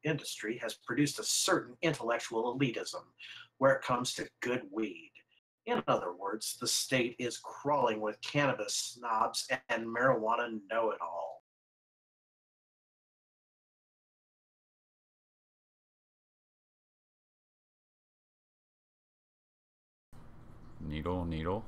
industry has produced a certain intellectual elitism where it comes to good weed. In other words, the state is crawling with cannabis snobs and marijuana know it all. Needle, needle.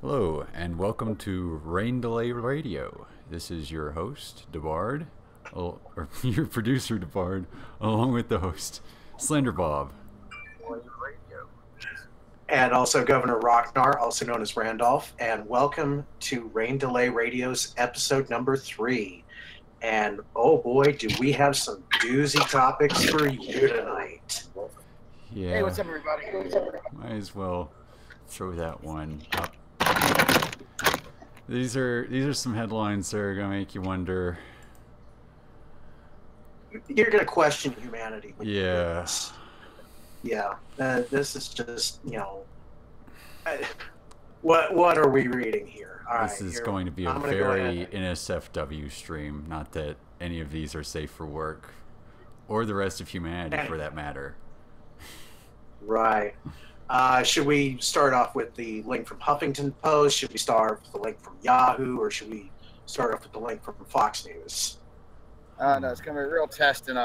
Hello, and welcome to Rain Delay Radio. This is your host, DeBard, or your producer, DeBard, along with the host, Slender Bob. And also Governor Rocknar, also known as Randolph. And welcome to Rain Delay Radio's episode number 3. And oh boy, do we have some doozy topics for you tonight. Yeah. Hey, what's up, everybody? Might as well throw that one up. These are some headlines that are gonna make you wonder. You're going to question humanity. When you do Yeah. this. Yeah. This is just, what are we reading here? All This right, is here- going to be a I'm gonna go very ahead. NSFW stream. Not that any of these are safe for work, or the rest of humanity for that matter. Right. Should we start off with the link from Huffington Post? Should we start with the link from Yahoo? Or should we start off with the link from Fox News? No, it's gonna be a real test, and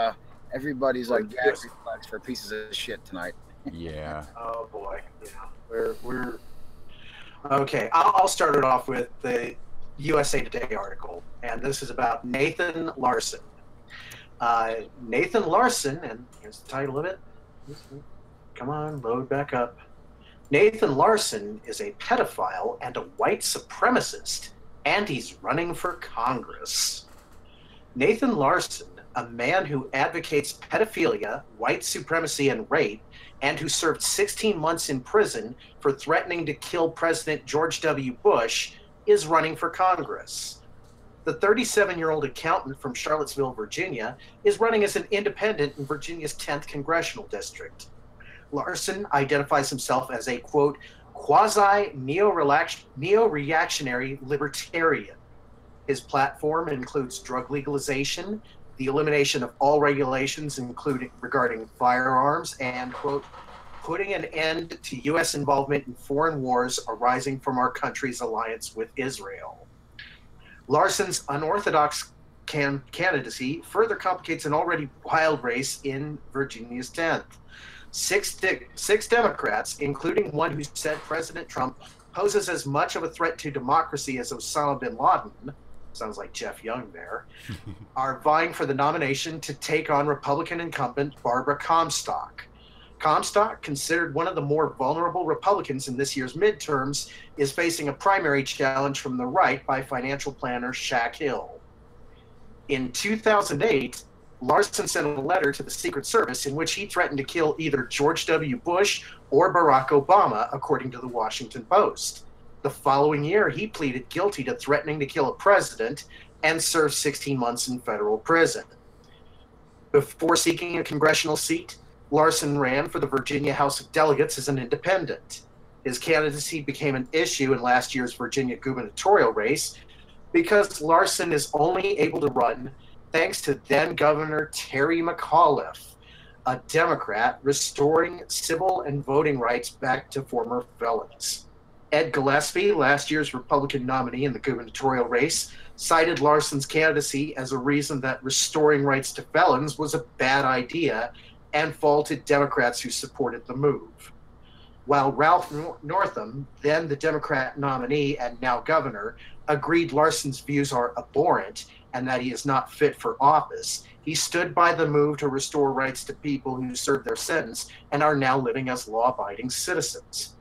everybody's like gag Yes. reflex for pieces of shit tonight. Yeah. Oh boy, yeah, we're okay. I'll start it off with the USA Today article, and this is about Nathan Larson. Nathan Larson, and here's the title of it. Come on, load back up. Nathan Larson is a pedophile and a white supremacist, and he's running for Congress. Nathan Larson, a man who advocates pedophilia, white supremacy, and rape, and who served 16 months in prison for threatening to kill President George W. Bush, is running for Congress. The 37-year-old accountant from Charlottesville, Virginia, is running as an independent in Virginia's 10th congressional district. Larson identifies himself as a, quote, quasi-neo-reactionary libertarian. His platform includes drug legalization, the elimination of all regulations, including regarding firearms, and, quote, putting an end to U.S. involvement in foreign wars arising from our country's alliance with Israel. Larson's unorthodox candidacy further complicates an already wild race in Virginia's 10th. Six Democrats, including one who said President Trump poses as much of a threat to democracy as Osama bin Laden, sounds like Jeff Young there, are vying for the nomination to take on Republican incumbent Barbara Comstock. Comstock, considered one of the more vulnerable Republicans in this year's midterms, is facing a primary challenge from the right by financial planner Shaq Hill. In 2008, Larson sent a letter to the Secret Service in which he threatened to kill either George W. Bush or Barack Obama, according to the Washington Post. The following year, he pleaded guilty to threatening to kill a president and served 16 months in federal prison. Before seeking a congressional seat, Larson ran for the Virginia House of Delegates as an independent. His candidacy became an issue in last year's Virginia gubernatorial race because Larson is only able to run thanks to then-Governor Terry McAuliffe, a Democrat restoring civil and voting rights back to former felons. Ed Gillespie, last year's Republican nominee in the gubernatorial race, cited Larson's candidacy as a reason that restoring rights to felons was a bad idea and faulted Democrats who supported the move. While Ralph Northam, then the Democrat nominee and now governor, agreed Larson's views are abhorrent and that he is not fit for office, he stood by the move to restore rights to people who served their sentence and are now living as law-abiding citizens.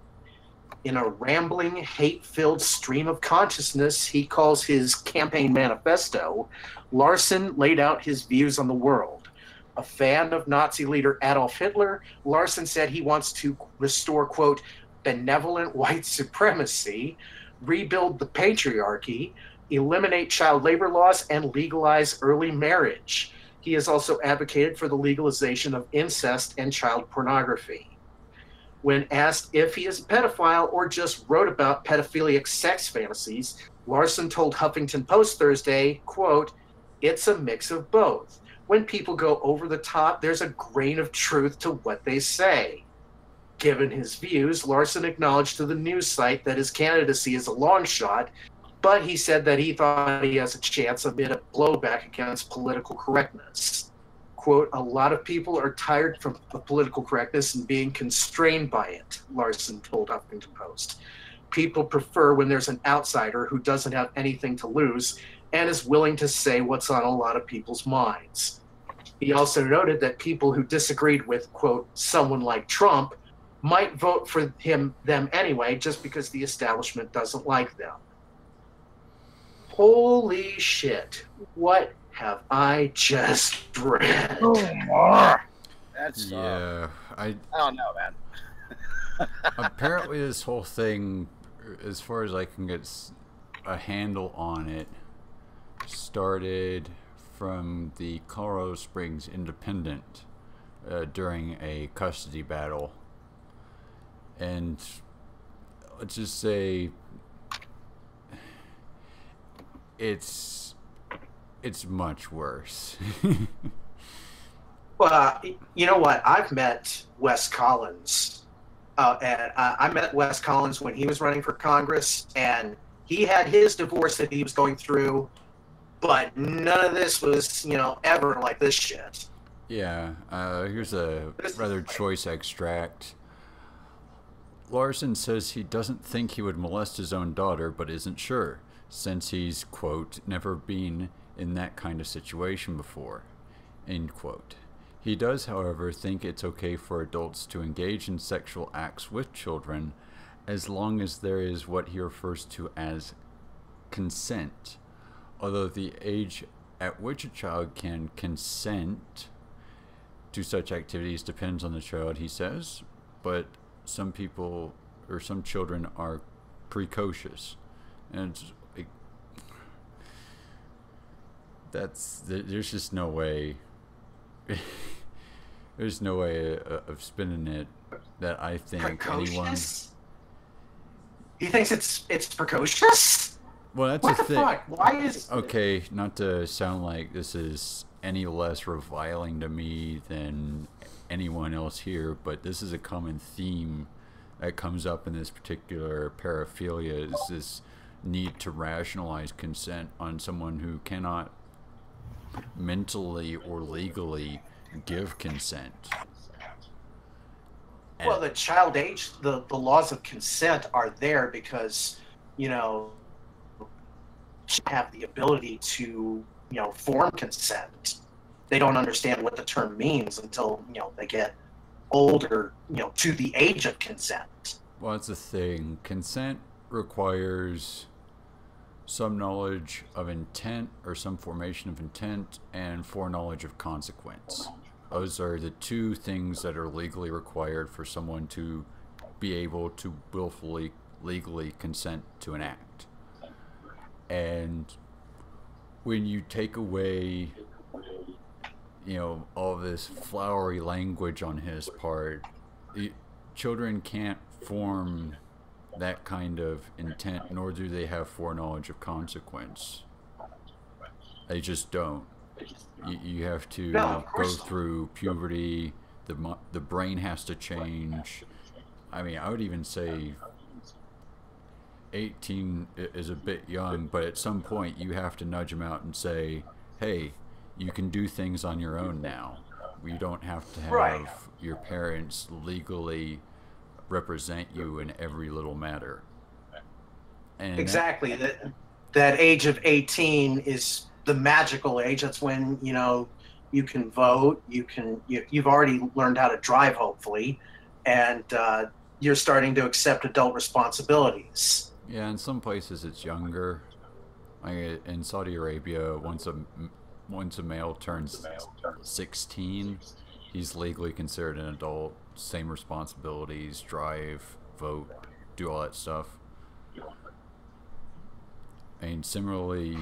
In a rambling, hate-filled stream of consciousness he calls his campaign manifesto, Larson laid out his views on the world. A fan of Nazi leader Adolf Hitler, Larson said he wants to restore, quote, benevolent white supremacy, rebuild the patriarchy, eliminate child labor laws, and legalize early marriage. He has also advocated for the legalization of incest and child pornography. When asked if he is a pedophile or just wrote about pedophilic sex fantasies, Larson told Huffington Post Thursday, quote, it's a mix of both. When people go over the top, there's a grain of truth to what they say. Given his views, Larson acknowledged to the news site that his candidacy is a long shot, but he said that he thought he has a chance amid a blowback against political correctness. Quote, a lot of people are tired of political correctness and being constrained by it, Larson told Huffington Post. people prefer when there's an outsider who doesn't have anything to lose and is willing to say what's on a lot of people's minds. He also noted that people who disagreed with, quote, someone like Trump might vote for them anyway just because the establishment doesn't like them. Holy shit. What have I just read? That's Yeah, I don't know, man. apparently this whole thing, as far as I can get a handle on it, started from the Colorado Springs Independent during a custody battle. And let's just say it's much worse. Well, you know what? I've met Wes Collins. And I met Wes Collins when he was running for Congress, and he had his divorce that he was going through, but none of this was, ever like this shit. Yeah, here's a rather choice extract. Larson says he doesn't think he would molest his own daughter, but isn't sure, since he's, quote, never been in that kind of situation before, end quote. He does, however, think it's okay for adults to engage in sexual acts with children as long as there is what he refers to as consent, although the age at which a child can consent to such activities depends on the child, he says, but some people or some children are precocious, and it's like, there's just no way there's no way of spinning it that I think Precocious? He thinks it's precocious? Well, that's What the the thing. fuck? Why is Okay, not to sound like this is any less reviling to me than anyone else here, but this is a common theme that comes up in this particular paraphilia, is this need to rationalize consent on someone who cannot mentally or legally give consent. Well, the child age, the laws of consent are there because, have the ability to, form consent. They don't understand what the term means until, they get older, to the age of consent. Well, that's the thing. Consent requires some knowledge of intent or some formation of intent and foreknowledge of consequence. Those are the two things that are legally required for someone to be able to willfully, legally consent to an act. And when you take away, all this flowery language on his part, children can't form that kind of intent, nor do they have foreknowledge of consequence. They just don't. You have to go through puberty. The brain has to change. I mean, I would even say 18 is a bit young, but at some point you have to nudge them out and say, hey, you can do things on your own now. You don't have to have your parents legally represent you in every little matter. And exactly. That age of 18 is the magical age. That's when, you can vote, you've already learned how to drive, hopefully, and you're starting to accept adult responsibilities. Yeah, in some places it's younger. Like in Saudi Arabia, once a male turns 16, he's legally considered an adult. Same responsibilities, drive, vote, do all that stuff. And similarly,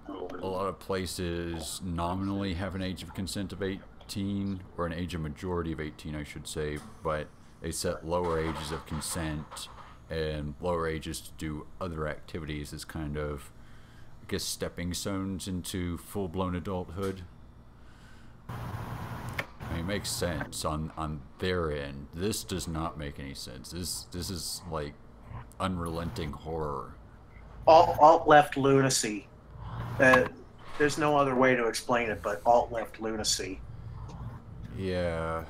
a lot of places nominally have an age of consent of 18, or an age of majority of 18, I should say, but they set lower ages of consent and lower ages to do other activities as kind of, I guess, stepping stones into full-blown adulthood. I mean, it makes sense on their end. This does not make any sense. This is like unrelenting horror. Alt-left lunacy. There's no other way to explain it but alt-left lunacy. Yeah.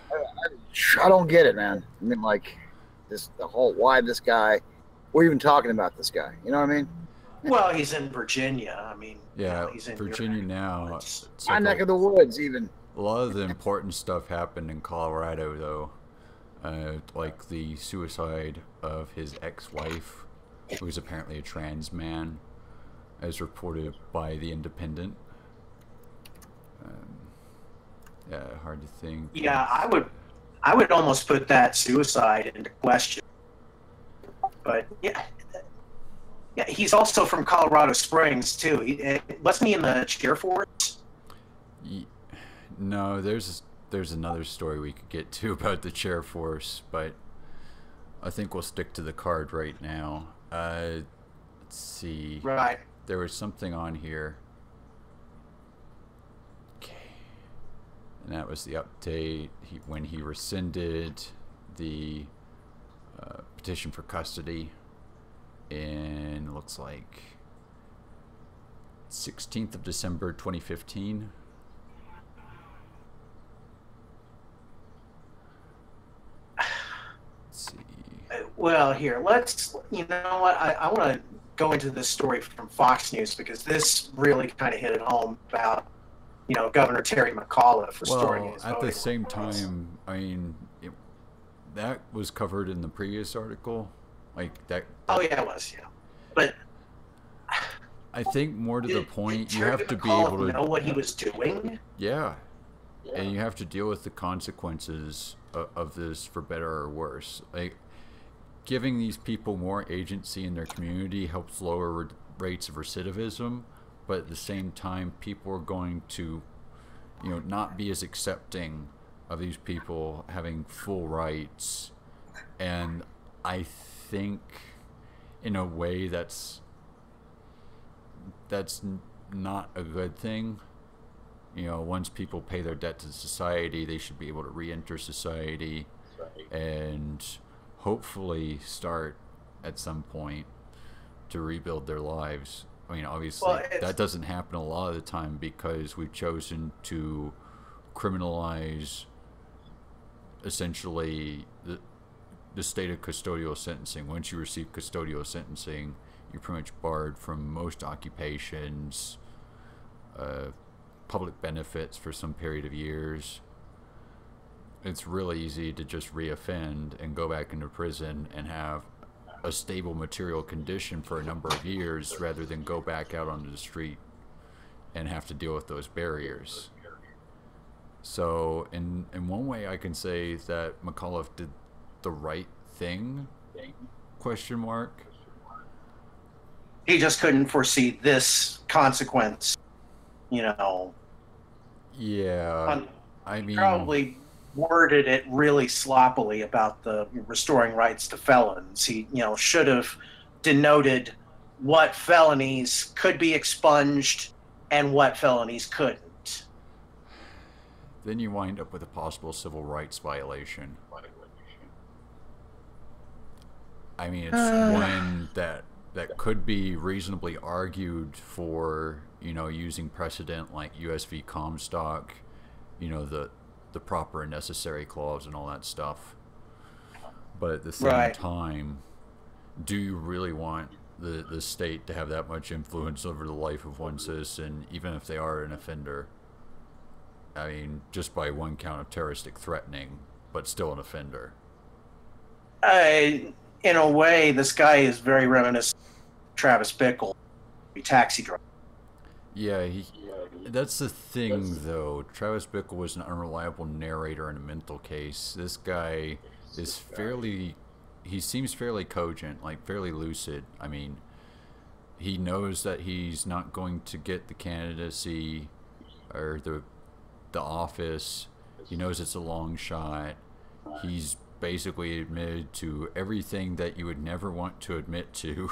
I don't get it, man. I mean, like, the whole why this guy we're even talking about this guy. You know what I mean? Well, he's in Virginia. I mean, Yeah, he's in Virginia now. It's It's My like neck of the woods, even. a lot of the important stuff happened in Colorado, though. Like the suicide of his ex-wife, who was apparently a trans man, as reported by The Independent. Yeah, hard to think. Yeah, I would almost put that suicide into question. But yeah, he's also from Colorado Springs too. Wasn't he in the Air Force? No, there's another story we could get to about the chair force, but I think we'll stick to the card right now. Let's see. Right. There was something on here. Okay. And that was the update when he rescinded the petition for custody in, looks like, 16th of December 2015. Let's see. Well, here, you know what? I want to go into this story from Fox News because this really kind of hit it home about, Governor Terry McAuliffe restoring his at voting the same rights. time, I mean, that was covered in the previous article. Like that. Oh, yeah, it was, yeah. But I think more to the point, you Terry have to be McAuliffe able to know what he was doing. Yeah. And you have to deal with the consequences of this for better or worse. Like, giving these people more agency in their community helps lower rates of recidivism, but at the same time, people are going to, not be as accepting of these people having full rights. And I think, in a way, that's not a good thing. Once people pay their debt to society, they should be able to re-enter society and hopefully start at some point to rebuild their lives. I mean, obviously, that doesn't happen a lot of the time because we've chosen to criminalize essentially the state of custodial sentencing. Once you receive custodial sentencing, you're pretty much barred from most occupations, public benefits for some period of years. It's really easy to just reoffend and go back into prison and have a stable material condition for a number of years rather than go back out onto the street and have to deal with those barriers. So in one way I can say that McAuliffe did the right thing, question mark. He just couldn't foresee this consequence, Yeah, I mean, probably worded it really sloppily about the restoring rights to felons. He, should have denoted what felonies could be expunged and what felonies couldn't. Then you wind up with a possible civil rights violation. I mean, it's one that could be reasonably argued for, using precedent like US v. Comstock, the proper and necessary clause and all that stuff. But at the same time, do you really want the state to have that much influence over the life of one citizen, even if they are an offender? I mean, just by one count of terroristic threatening, but still an offender. In a way, this guy is very reminiscent of Travis Bickle, Taxi Driver. Yeah, that's the thing, though. Travis Bickle was an unreliable narrator in a mental case. This guy is he seems fairly cogent, like fairly lucid. I mean, he knows that he's not going to get the candidacy or the office. He knows it's a long shot. He's basically admitted to everything that you would never want to admit to.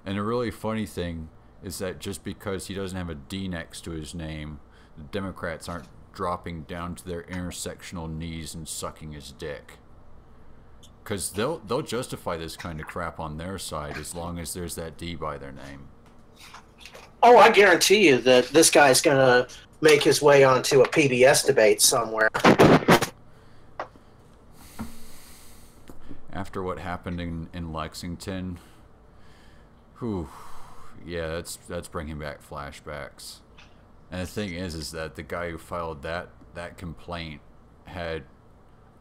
And a really funny thing is that just because he doesn't have a D next to his name, the Democrats aren't dropping down to their intersectional knees and sucking his dick. Because they'll justify this kind of crap on their side as long as there's that D by their name. Oh, I guarantee you that this guy's going to make his way onto a PBS debate somewhere. after what happened in Lexington, whew, yeah, that's bringing back flashbacks. And the thing is that the guy who filed that complaint had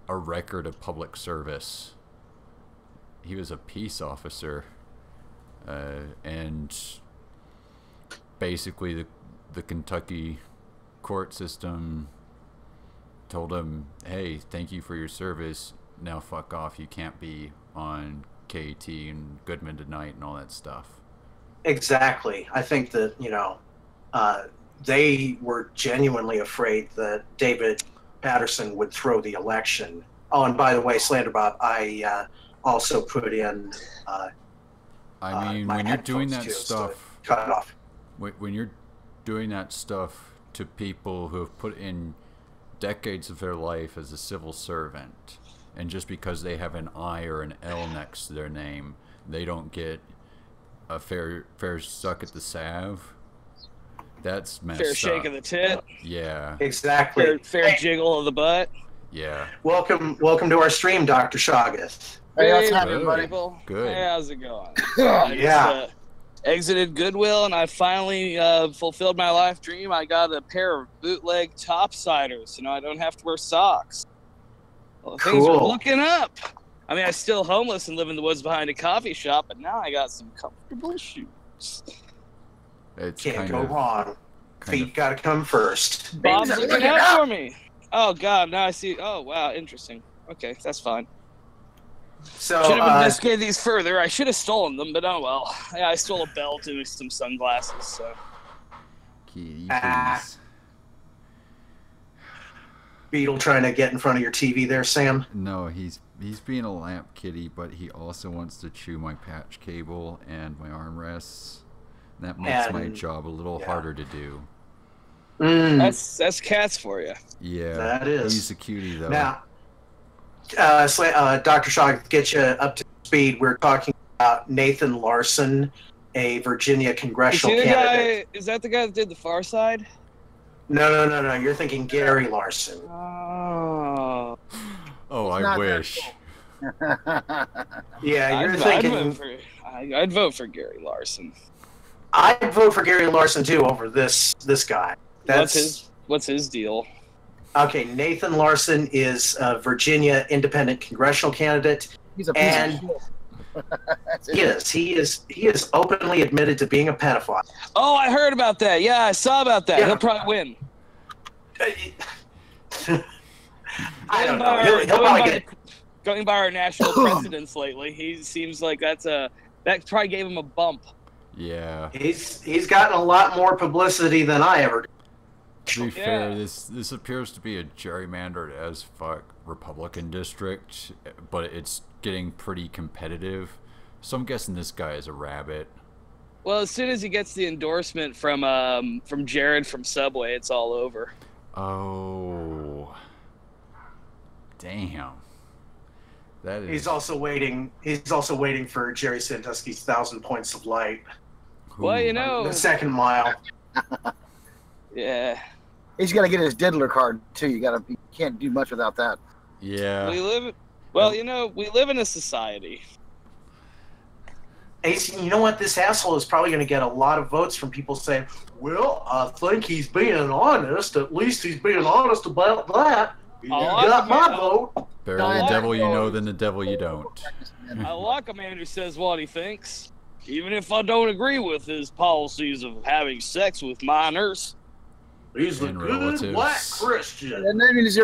a record of public service. He was a peace officer, and basically the Kentucky court system told him, hey, thank you for your service, now fuck off, you can't be on KT and Goodman Tonight and all that stuff. Exactly. I think that, they were genuinely afraid that David Patterson would throw the election. Oh, and by the way, Slander Bob, I also put in I mean, my when you're doing headphones that too, stuff, so cut it off. when you're doing that stuff to people who have put in decades of their life as a civil servant, and just because they have an I or an L next to their name, they don't get a fair suck at the salve. That's messed up. Fair shake of the tit. Yeah. Exactly. Fair jiggle of the butt. Yeah. Welcome to our stream, Dr. Shoggoth. Hey, what's Hey, happening, buddy? people. Good. Hey, how's it going? I Yeah. just, exited Goodwill, and I finally fulfilled my life dream. I got a pair of bootleg topsiders. I don't have to wear socks. Well, things are Cool. looking up. I mean, I'm still homeless and live in the woods behind a coffee shop, but now I got some comfortable shoes. It's Can't kind go of wrong. kind Feet gotta come first. Bob's Look looking it out up. for me. Oh, God, now I see. Oh, wow, interesting. Okay, that's fine. So, Should have investigated these further. I should have stolen them, but oh well. Yeah, I stole a belt and some sunglasses, so. Kitty, Ah. please. Beetle trying to get in front of your TV there, Sam. No, he's being a lamp kitty, but he also wants to chew my patch cable and my armrests. That makes my And- job a little yeah. harder to do. Mm, That's cats for you. Yeah, That is. He's a cutie though. now, Dr. Shoggoth, get you up to speed. We're talking about Nathan Larson, a Virginia Is, congressional he the candidate. guy, is that the guy that did the Far Side? No. You're thinking Gary Larson. Oh. Oh, I not that wish. Yeah, you're I'd thinking. I'd vote for Gary Larson. I'd vote for Gary Larson too over this guy. What's his deal? Okay, Nathan Larson is a Virginia independent congressional candidate. He's a piece And- of shit. That's it. He is openly admitted to being a pedophile. Oh, I heard about that. Yeah, I saw about that. Yeah. He'll probably win. I don't know. He'll probably get. Going by our national precedents lately, he seems like that probably gave him a bump. Yeah. He's gotten a lot more publicity than I ever. To be fair, Yeah. this appears to be a gerrymandered as fuck Republican district, but it's getting pretty competitive. So I'm guessing this guy is a rabbit. Well, as soon as he gets the endorsement from Jared from Subway, it's all over. Oh. Damn. That is. He's also waiting. He's also waiting for Jerry Sandusky's 1,000 Points of Light. Well, you know, The second mile. yeah, He's got to get his diddler card too. You can't do much without that. Yeah. we live in a society. You know what? This asshole is probably going to get a lot of votes from people saying, "Well, I think he's being honest. At least he's being honest about that. You got my vote." Better No, the I- devil you know than the devil you don't. I like a man who says what he thinks, even if I don't agree with his policies of having sex with minors. He's a And good relatives. black Christian. And then he's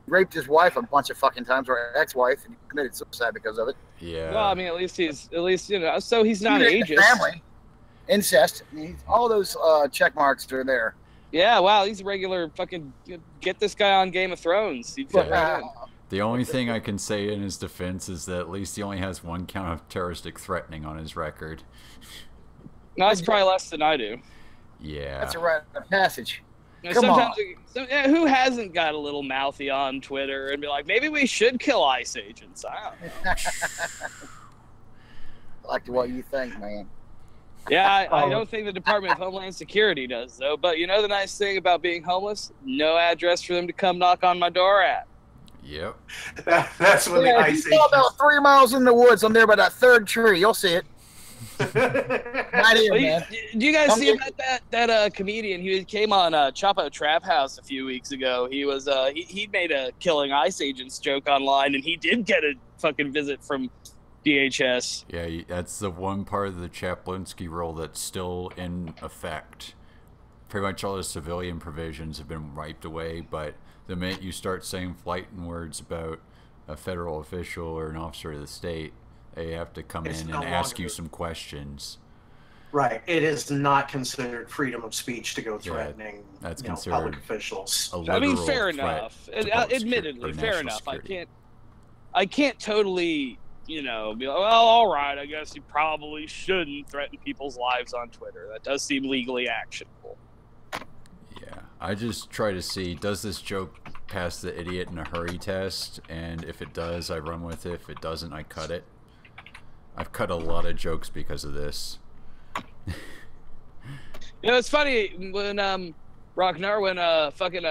raped his wife a bunch of fucking times, or ex-wife, and he committed suicide because of it. Yeah. Well, I mean, at least so he's not He raped the ageist. family, incest. All those check marks are there. Yeah, wow, he's a regular fucking. Get this guy on Game of Thrones. He'd fit right in. The only thing I can say in his defense is that at least he only has one count of terroristic threatening on his record. No, it's probably less than I do. Yeah. That's a rite of passage. You know, Come sometimes who hasn't got a little mouthy on Twitter and be like, maybe we should kill ICE agents? I don't know. I like what you think, man. Yeah, I don't think the Department of Homeland Security does, though. But you know the nice thing about being homeless? No address for them to come knock on my door at. Yep. That's when the Yeah, Ice if you go about 3 miles in the woods, I'm there by that third tree. You'll see it. Age. Right here, Well, man. do you guys I'm see here. about that comedian? He came on Chapo Trap House a few weeks ago. He was he made a killing ICE agents joke online, and he did get a fucking visit from DHS. Yeah, that's the one part of the Chaplinsky rule that's still in effect. Pretty much all the civilian provisions have been wiped away, but the minute you start saying fighting words about a federal official or an officer of the state, they have to come It's in no and ask you longer- some questions. Right. It is not considered freedom of speech to go threatening that's public considered officials. a I mean, literal fair threat enough. to public Admittedly, security or fair national enough. security. I can't totally, be like, well, all right. I guess you probably shouldn't threaten people's lives on Twitter. That does seem legally actionable. Yeah, I just try to see, does this joke pass the idiot in a hurry test? And if it does, I run with it. If it doesn't, I cut it. I've cut a lot of jokes because of this. It's funny when Rocknar, when fucking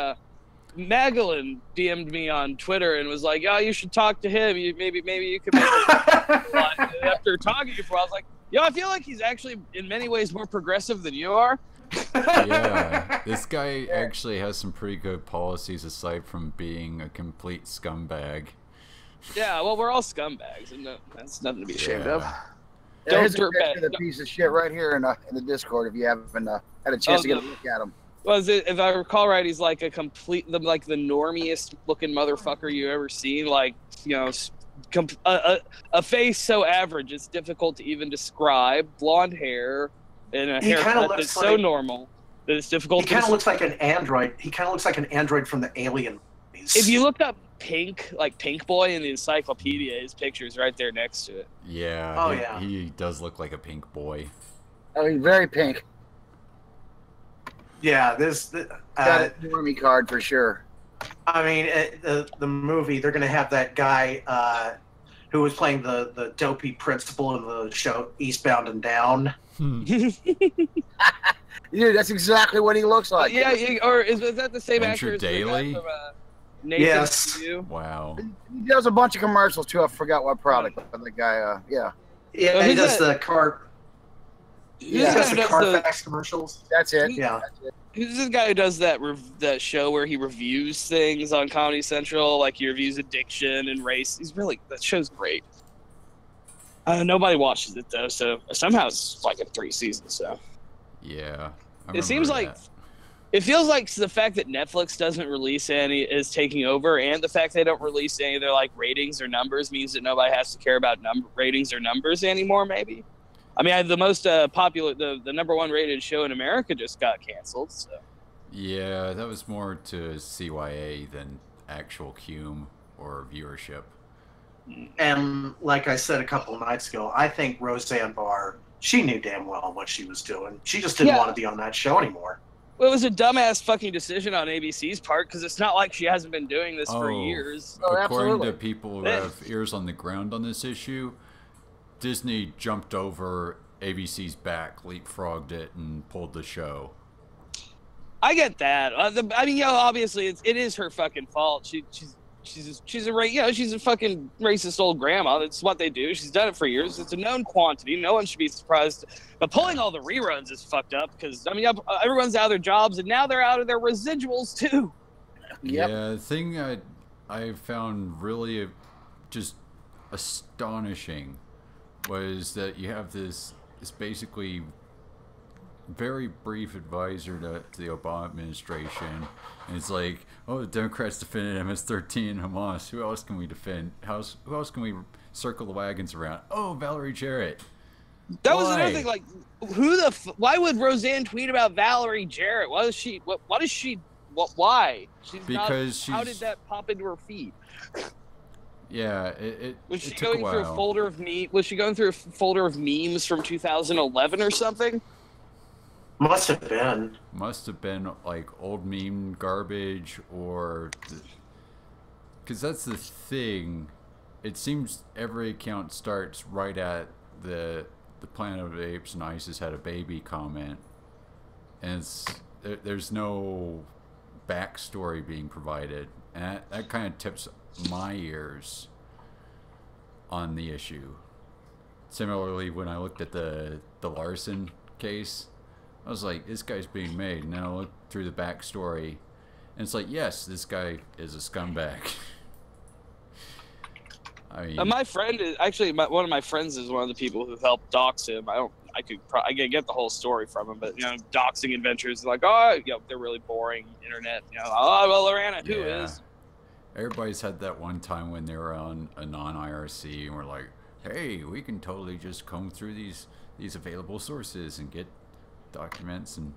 Magellan DM'd me on Twitter and was like, "Oh, you should talk to him. Maybe you could make a after talking to you for a while, I was like, I feel like he's actually in many ways more progressive than you are. Yeah, this guy actually has some pretty good policies aside from being a complete scumbag. Yeah, well, we're all scumbags, and that's nothing to be ashamed of. Yeah, here's a Don't picture of the dirtbag. piece of shit right here in the Discord if you haven't had a chance to get a look at him. Was it, if I recall right, he's like the normiest looking motherfucker you ever seen. Like, a face so average it's difficult to even describe. Blonde hair and a He kinda haircut looks that's so like- normal that it's difficult He to kind of describe. looks like an android. He kind of looks like an android from the Alien movies. If you looked up Pink, like Pink Boy in the encyclopedia, his picture's right there next to it. Yeah, Oh, he, yeah. he does look like a pink boy. Oh, he's very pink. Yeah, Got a normie card for sure. I mean, the movie, they're going to have that guy who was playing the dopey principal in the show Eastbound and Down. Dude, that's exactly what he looks like. Or is that the same Andrew actor as the guy Daly? from Nathan Yes. For You? Wow. He does a bunch of commercials too. I forgot what product, but the guy, yeah, Yeah, Oh, he who's does that? the car. He Yeah. does the Does Carfax commercials. that's it. Yeah. Who's this guy who does that show where he reviews things on Comedy Central? Like he reviews addiction and race. That show's great. Nobody watches it though, so somehow it's like in 3 seasons. So Yeah. I it seems remember like that. it feels like the fact that Netflix doesn't release any is taking over, and the fact they don't release any of their like ratings or numbers means that nobody has to care about ratings or numbers anymore. Maybe. I mean, the most popular, the number 1 rated show in America just got canceled. So. Yeah, that was more to CYA than actual Cume or viewership. And like I said a couple of nights ago, I think Roseanne Barr, she knew damn well what she was doing. She just didn't Yeah. want to be on that show anymore. Well, it was a dumbass fucking decision on ABC's part because it's not like she hasn't been doing this for years. Oh, According absolutely. to people who have ears on the ground on this issue, Disney jumped over ABC's back, leapfrogged it, and pulled the show. I get that. Obviously it is her fucking fault. She's a fucking racist old grandma. That's what they do. She's done it for years. It's a known quantity. No one should be surprised. But pulling all the reruns is fucked up because everyone's out of their jobs and now they're out of their residuals too. Yep. Yeah, the thing I found really just astonishing was that you have this basically very brief advisor to the Obama administration, and it's like, oh, the Democrats defended MS-13 and Hamas. Who else can we defend? Who else can we circle the wagons around? Oh, Valerie Jarrett. That was Why? another thing. Like, why would Roseanne tweet about Valerie Jarrett? Why? Because how she's- did that pop into her feed? Yeah, it Was she it took going through a while. folder of Was she going through a folder of memes from 2011 or something? Must have been. Must have been like old meme garbage, or because that's the thing. It seems every account starts right at the Planet of the Apes and ISIS had a baby comment, and there's no backstory being provided, and that kind of tips my ears on the issue. Similarly, when I looked at the Larson case, I was like, this guy's being made. And then I looked through the backstory, and it's like, yes, this guy is a scumbag. I mean, my friend is actually one of my friends is one of the people who helped dox him. I could get the whole story from him, but doxing adventures like, they're really boring internet. Oh well, Lorana, who is? Everybody's had that one time when they were on a non-IRC and we're like, hey, we can totally just comb through these available sources and get documents and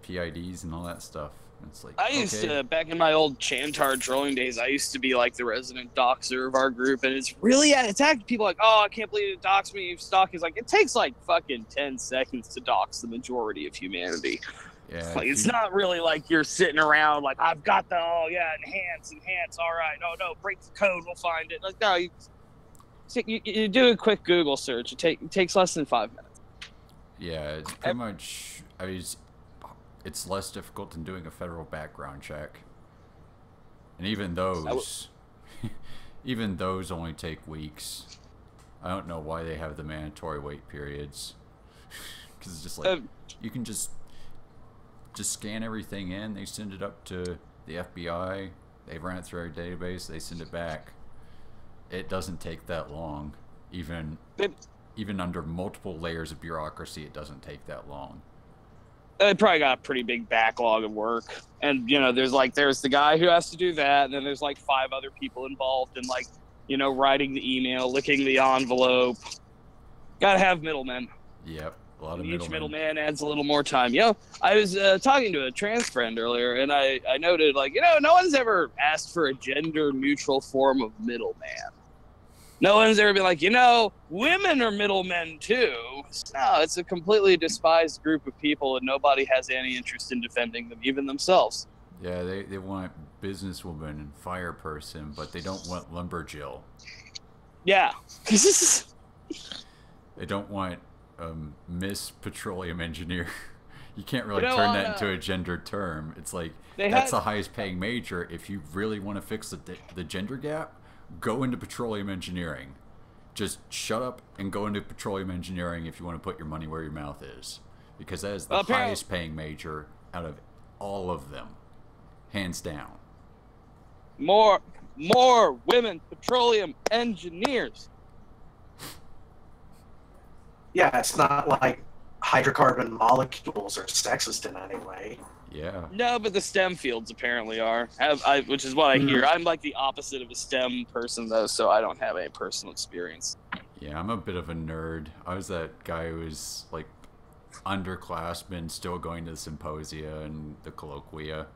PIDs and all that stuff. It's like, I used to, back in my old Chantar trolling days, I used to be like the resident doxer of our group, and it's really attacked people like, oh, I can't believe it doxed me. Stalk is like, it takes like fucking 10 seconds to dox the majority of humanity. Yeah, like, it's not really like you're sitting around like, I've got the, enhance, all right, no, break the code, we'll find it. Like, no, you do a quick Google search. It takes less than 5 minutes. Yeah, it's pretty much, it's less difficult than doing a federal background check. And even those, even those only take weeks. I don't know why they have the mandatory wait periods. Because it's just like, you can just scan everything in, they send it up to the FBI, they run it through our database, they send it back. It doesn't take that long. Even under multiple layers of bureaucracy, it doesn't take that long. They probably got a pretty big backlog of work. And, there's the guy who has to do that, and then there's like 5 other people involved in writing the email, licking the envelope. Gotta have middlemen. Yep. A lot of Each middleman adds a little more time. I was talking to a trans friend earlier, and I noted, no one's ever asked for a gender-neutral form of middleman. No one's ever been like, women are middlemen too. No, it's a completely despised group of people, and nobody has any interest in defending them, even themselves. Yeah, they want businesswoman and fire person, but they don't want lumberjill. Yeah. They don't want Miss Petroleum Engineer. You can't really turn that into a gendered term. It's like, that's the highest paying major. If you really want to fix the gender gap, go into petroleum engineering. Just shut up and go into petroleum engineering if you want to put your money where your mouth is. Because that is the highest paying major out of all of them. Hands down. More women petroleum engineers. Yeah, it's not like hydrocarbon molecules are sexist in any way. Yeah. No, but the STEM fields apparently are. Which is what I hear. I'm like the opposite of a STEM person, though, so I don't have any personal experience. Yeah, I'm a bit of a nerd. I was that guy who was like underclassmen still going to the symposia and the colloquia.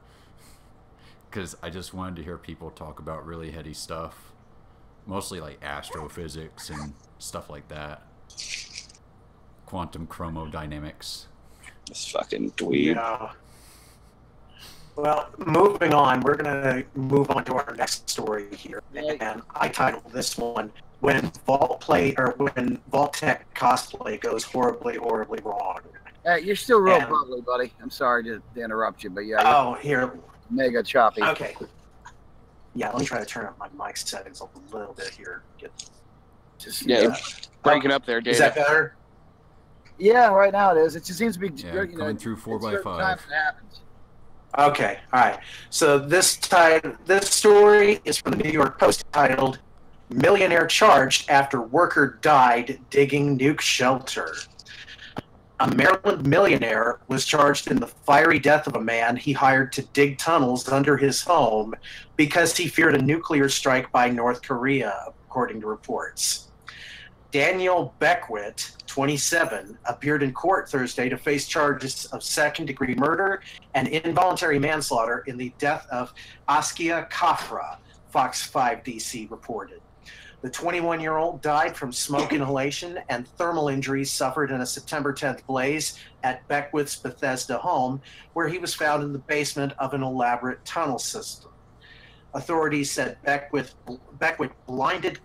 Because I just wanted to hear people talk about really heady stuff. Mostly like astrophysics and stuff like that. Quantum chromodynamics. This fucking dweeb. Yeah. Well, moving on, we're going to move on to our next story here. And I titled this one, When Vault-Tech Cosplay Goes Horribly, Horribly Wrong. You're still real bubbly, buddy. I'm sorry to interrupt you, but yeah. Oh, here. Mega choppy. Okay. Yeah, let me try to turn up my mic settings a little bit here. Breaking up there, Dave. Is that better? Yeah, right now it is. It just seems to be coming through 4x5. Times it happens. Okay, all right. So this story is from the New York Post, titled "Millionaire Charged After Worker Died Digging Nuke Shelter." A Maryland millionaire was charged in the fiery death of a man he hired to dig tunnels under his home because he feared a nuclear strike by North Korea, according to reports. Daniel Beckwith, 27, appeared in court Thursday to face charges of second-degree murder and involuntary manslaughter in the death of Askia Kafra, Fox 5 DC reported. The 21-year-old died from smoke inhalation and thermal injuries suffered in a September 10th blaze at Beckwith's Bethesda home, where he was found in the basement of an elaborate tunnel system. Authorities said Beckwith blinded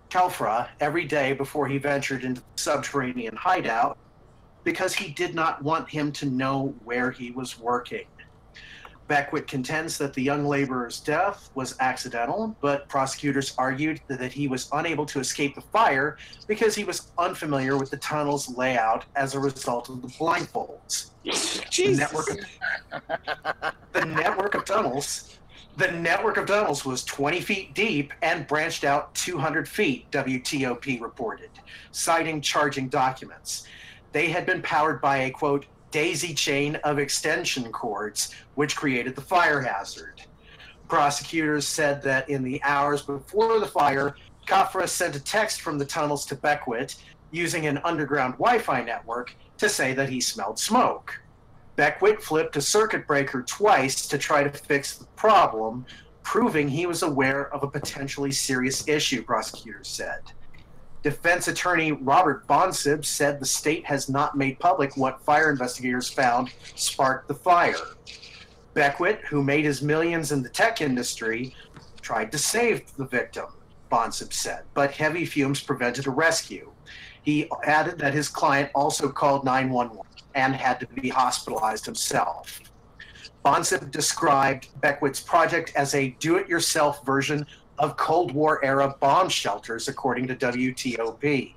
Kafra every day before he ventured into the subterranean hideout because he did not want him to know where he was working. Beckwith contends that the young laborer's death was accidental, but prosecutors argued that he was unable to escape the fire because he was unfamiliar with the tunnel's layout as a result of the blindfolds. The network of tunnels was 20 feet deep and branched out 200 feet, WTOP reported, citing charging documents. They had been powered by a, quote, daisy chain of extension cords, which created the fire hazard. Prosecutors said that in the hours before the fire, Khafra sent a text from the tunnels to Beckwith using an underground Wi-Fi network to say that he smelled smoke. Beckwith flipped a circuit breaker twice to try to fix the problem, proving he was aware of a potentially serious issue, prosecutors said. Defense attorney Robert Bonsib said the state has not made public what fire investigators found sparked the fire. Beckwith, who made his millions in the tech industry, tried to save the victim, Bonsib said, but heavy fumes prevented a rescue. He added that his client also called 911 and had to be hospitalized himself. Bonsib described Beckwith's project as a do-it-yourself version of Cold War-era bomb shelters, according to WTOP.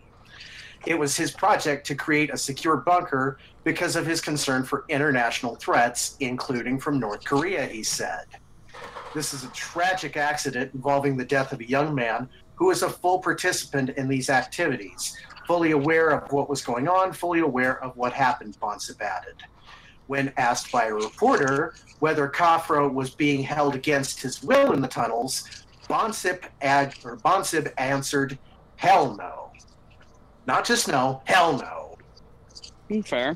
It was his project to create a secure bunker because of his concern for international threats, including from North Korea, he said. This is a tragic accident involving the death of a young man who was a full participant in these activities, fully aware of what was going on, fully aware of what happened, Bonsib added. When asked by a reporter whether Khafra was being held against his will in the tunnels, Bonsib answered, hell no. Not just no, hell no. Fair.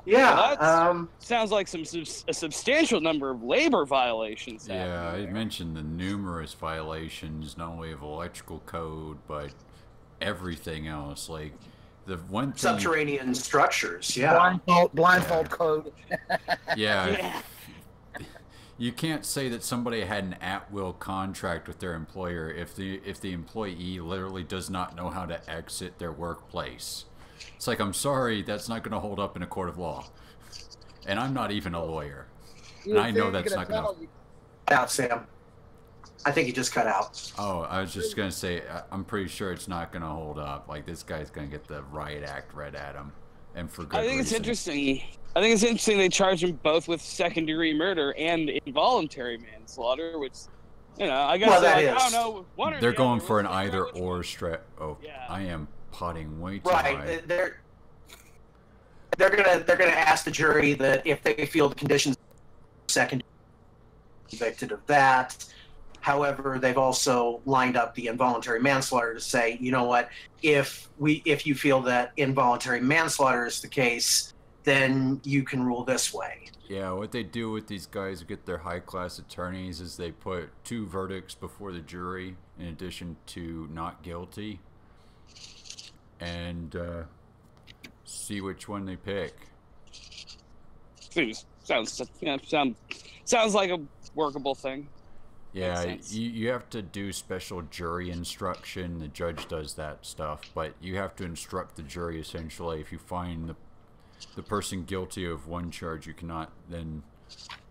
Yeah. Well, sounds like a substantial number of labor violations. Yeah, I mentioned the numerous violations, not only of electrical code, but everything else. Like, the one thing... Subterranean structures, yeah. Blindfold code. Yeah. You can't say that somebody had an at-will contract with their employer if the employee literally does not know how to exit their workplace. It's like, I'm sorry, that's not going to hold up in a court of law. And I'm not even a lawyer. And I know that's not going to... Out, Sam. I think you just cut out. Oh, I was just going to say, I'm pretty sure it's not going to hold up. Like, this guy's going to get the riot act read at him. And for good reason. It's interesting. I think it's interesting they charge him both with second-degree murder and involuntary manslaughter, which, you know, I guess I don't know. They're going for an either-or strat. Oh, yeah. I am potting way too high. Right. They're gonna ask the jury that if they feel the conditions second convicted of that. However, they've also lined up the involuntary manslaughter to say, you know what, if you feel that involuntary manslaughter is the case, then you can rule this way. Yeah, what they do with these guys who get their high-class attorneys is they put 2 verdicts before the jury in addition to not guilty, and see which one they pick. Sounds like a workable thing. Yeah, you have to do special jury instruction. The judge does that stuff, but you have to instruct the jury essentially. If you find the person guilty of one charge, you cannot then,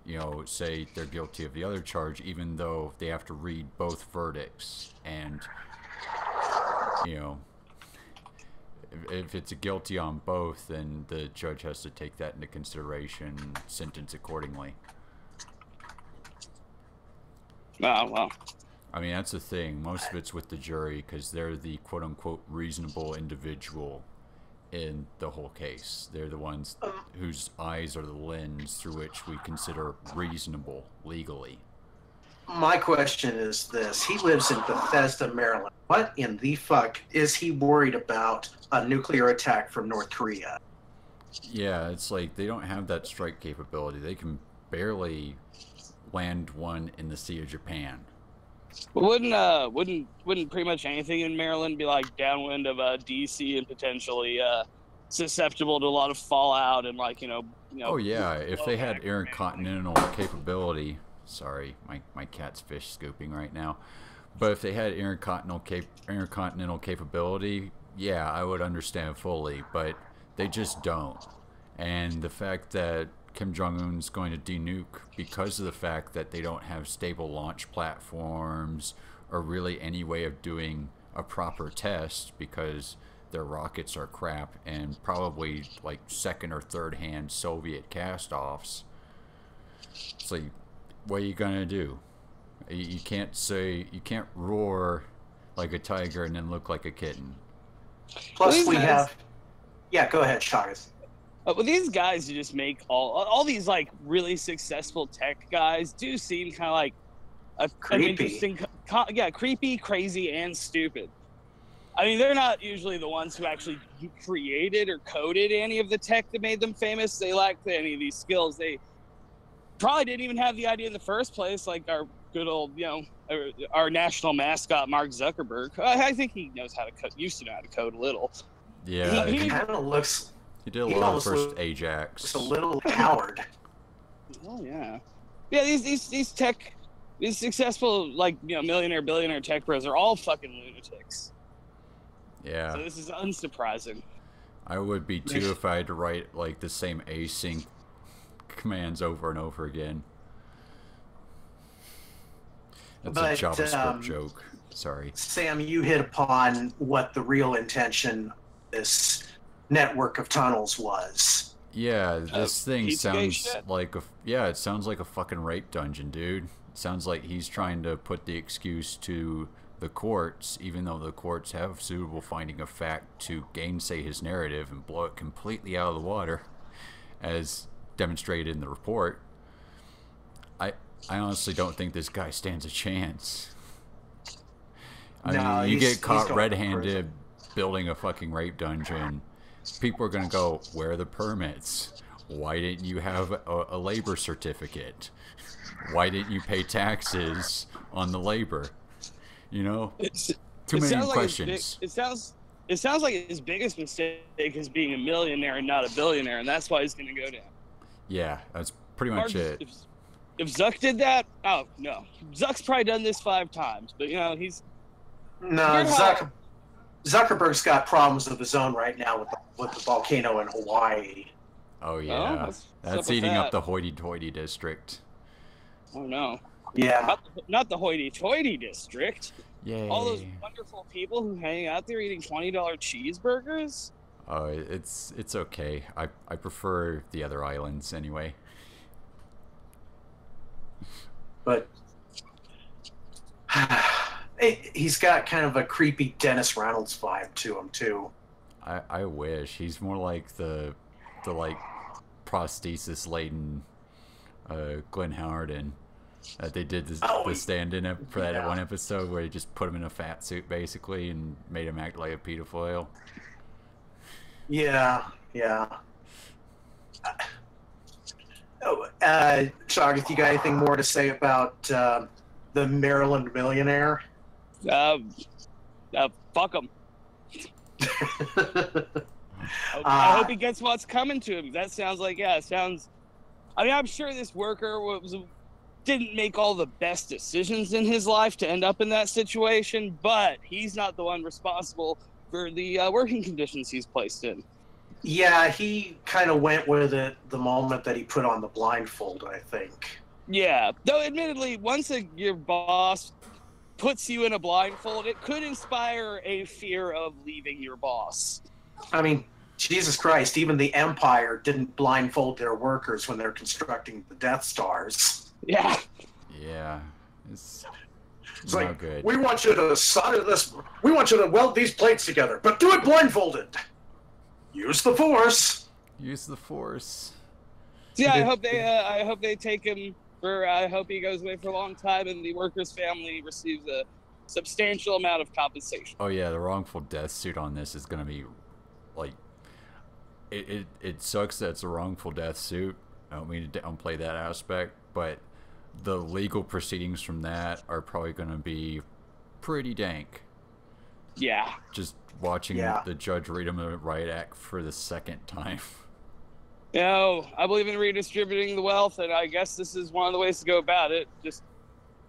you know, say they're guilty of the other charge, even though they have to read both verdicts. And, you know, if it's a guilty on both, then the judge has to take that into consideration and sentence accordingly. Oh, well. I mean, that's the thing. Most of it's with the jury because they're the quote-unquote reasonable individual in the whole case. They're the ones whose eyes are the lens through which we consider reasonable legally. My question is this. He lives in Bethesda, Maryland. What in the fuck is he worried about a nuclear attack from North Korea? Yeah, it's like they don't have that strike capability. They can barely land one in the Sea of Japan. Wouldn't pretty much anything in Maryland be like downwind of DC and potentially susceptible to a lot of fallout and like you know Oh yeah, if they had intercontinental capability. Sorry, my cat's fish scooping right now. But if they had intercontinental capability, yeah, I would understand fully. But they just don't. And the fact that Kim Jong-un's going to denuke because of the fact that they don't have stable launch platforms or really any way of doing a proper test because their rockets are crap and probably like second or third hand Soviet cast-offs. It's like, what are you gonna do? You can't roar like a tiger and then look like a kitten. Plus, we have. Yeah, go ahead, Chagas. But these guys who just make all these like really successful tech guys do seem kind of like an interesting, creepy, crazy, and stupid. I mean, they're not usually the ones who actually created or coded any of the tech that made them famous. They lacked any of these skills. They probably didn't even have the idea in the first place, like our good old, our national mascot, Mark Zuckerberg. I think he knows how to code, used to know how to code a little. Yeah. He kind of looks... He did a lot of first Ajax. It's a little coward. Oh, yeah. Yeah, these tech... These successful, millionaire, billionaire tech bros are all fucking lunatics. Yeah. So this is unsurprising. I would be too if I had to write, like, the same async commands over and over again. That's a JavaScript joke. Sorry. Sam, you hit upon what the real intention of this network of tunnels was. Yeah, this thing sounds shit. like it sounds like a fucking rape dungeon, dude. It sounds like he's trying to put the excuse to the courts, even though the courts have suitable finding of fact to gainsay his narrative and blow it completely out of the water, as demonstrated in the report. I honestly don't think this guy stands a chance. I mean, you get caught red-handed building a fucking rape dungeon, people are going to go, where are the permits? Why didn't you have a labor certificate? Why didn't you pay taxes on the labor? You know? Too many questions. It sounds like his biggest mistake is being a millionaire and not a billionaire, and that's why he's going to go down. Yeah, that's pretty much it. If Zuck did that, oh, no. Zuck's probably done this 5 times, but, he's... No, Zuckerberg's got problems of his own right now with the volcano in Hawaii. Oh, yeah. That's eating up the hoity-toity district. Oh, no. Yeah. Not the hoity-toity district. Yay. All those wonderful people who hang out there eating $20 cheeseburgers. Oh, it's okay. I prefer the other islands anyway. But he's got kind of a creepy Dennis Reynolds vibe to him too. I wish he's more like the like prosthesis laden Glenn Howerton that they did the stand-in for that one episode where they just put him in a fat suit basically and made him act like a pedophile. Yeah. Chagas, you got anything more to say about the Maryland millionaire? Fuck him. I hope he gets what's coming to him. That sounds like, I mean, I'm sure this worker didn't make all the best decisions in his life to end up in that situation, but he's not the one responsible for the working conditions he's placed in. Yeah, he kind of went with it the moment that he put on the blindfold, I think. Yeah, though admittedly, once your boss puts you in a blindfold, it could inspire a fear of leaving your boss. I mean, Jesus Christ, even the Empire didn't blindfold their workers when they're constructing the Death Stars. Yeah. Yeah. It's not like, good. We want you to solder this. We want you to weld these plates together, but do it blindfolded. Use the Force. Use the Force. Yeah, I hope they take him. I hope he goes away for a long time, and the worker's family receives a substantial amount of compensation. Oh yeah, the wrongful death suit on this is gonna be like, it sucks that it's a wrongful death suit. I don't mean to downplay that aspect, but the legal proceedings from that are probably gonna be pretty dank. Yeah. Just watching the judge read him the right act for the second time. I believe in redistributing the wealth, and I guess this is one of the ways to go about it. Just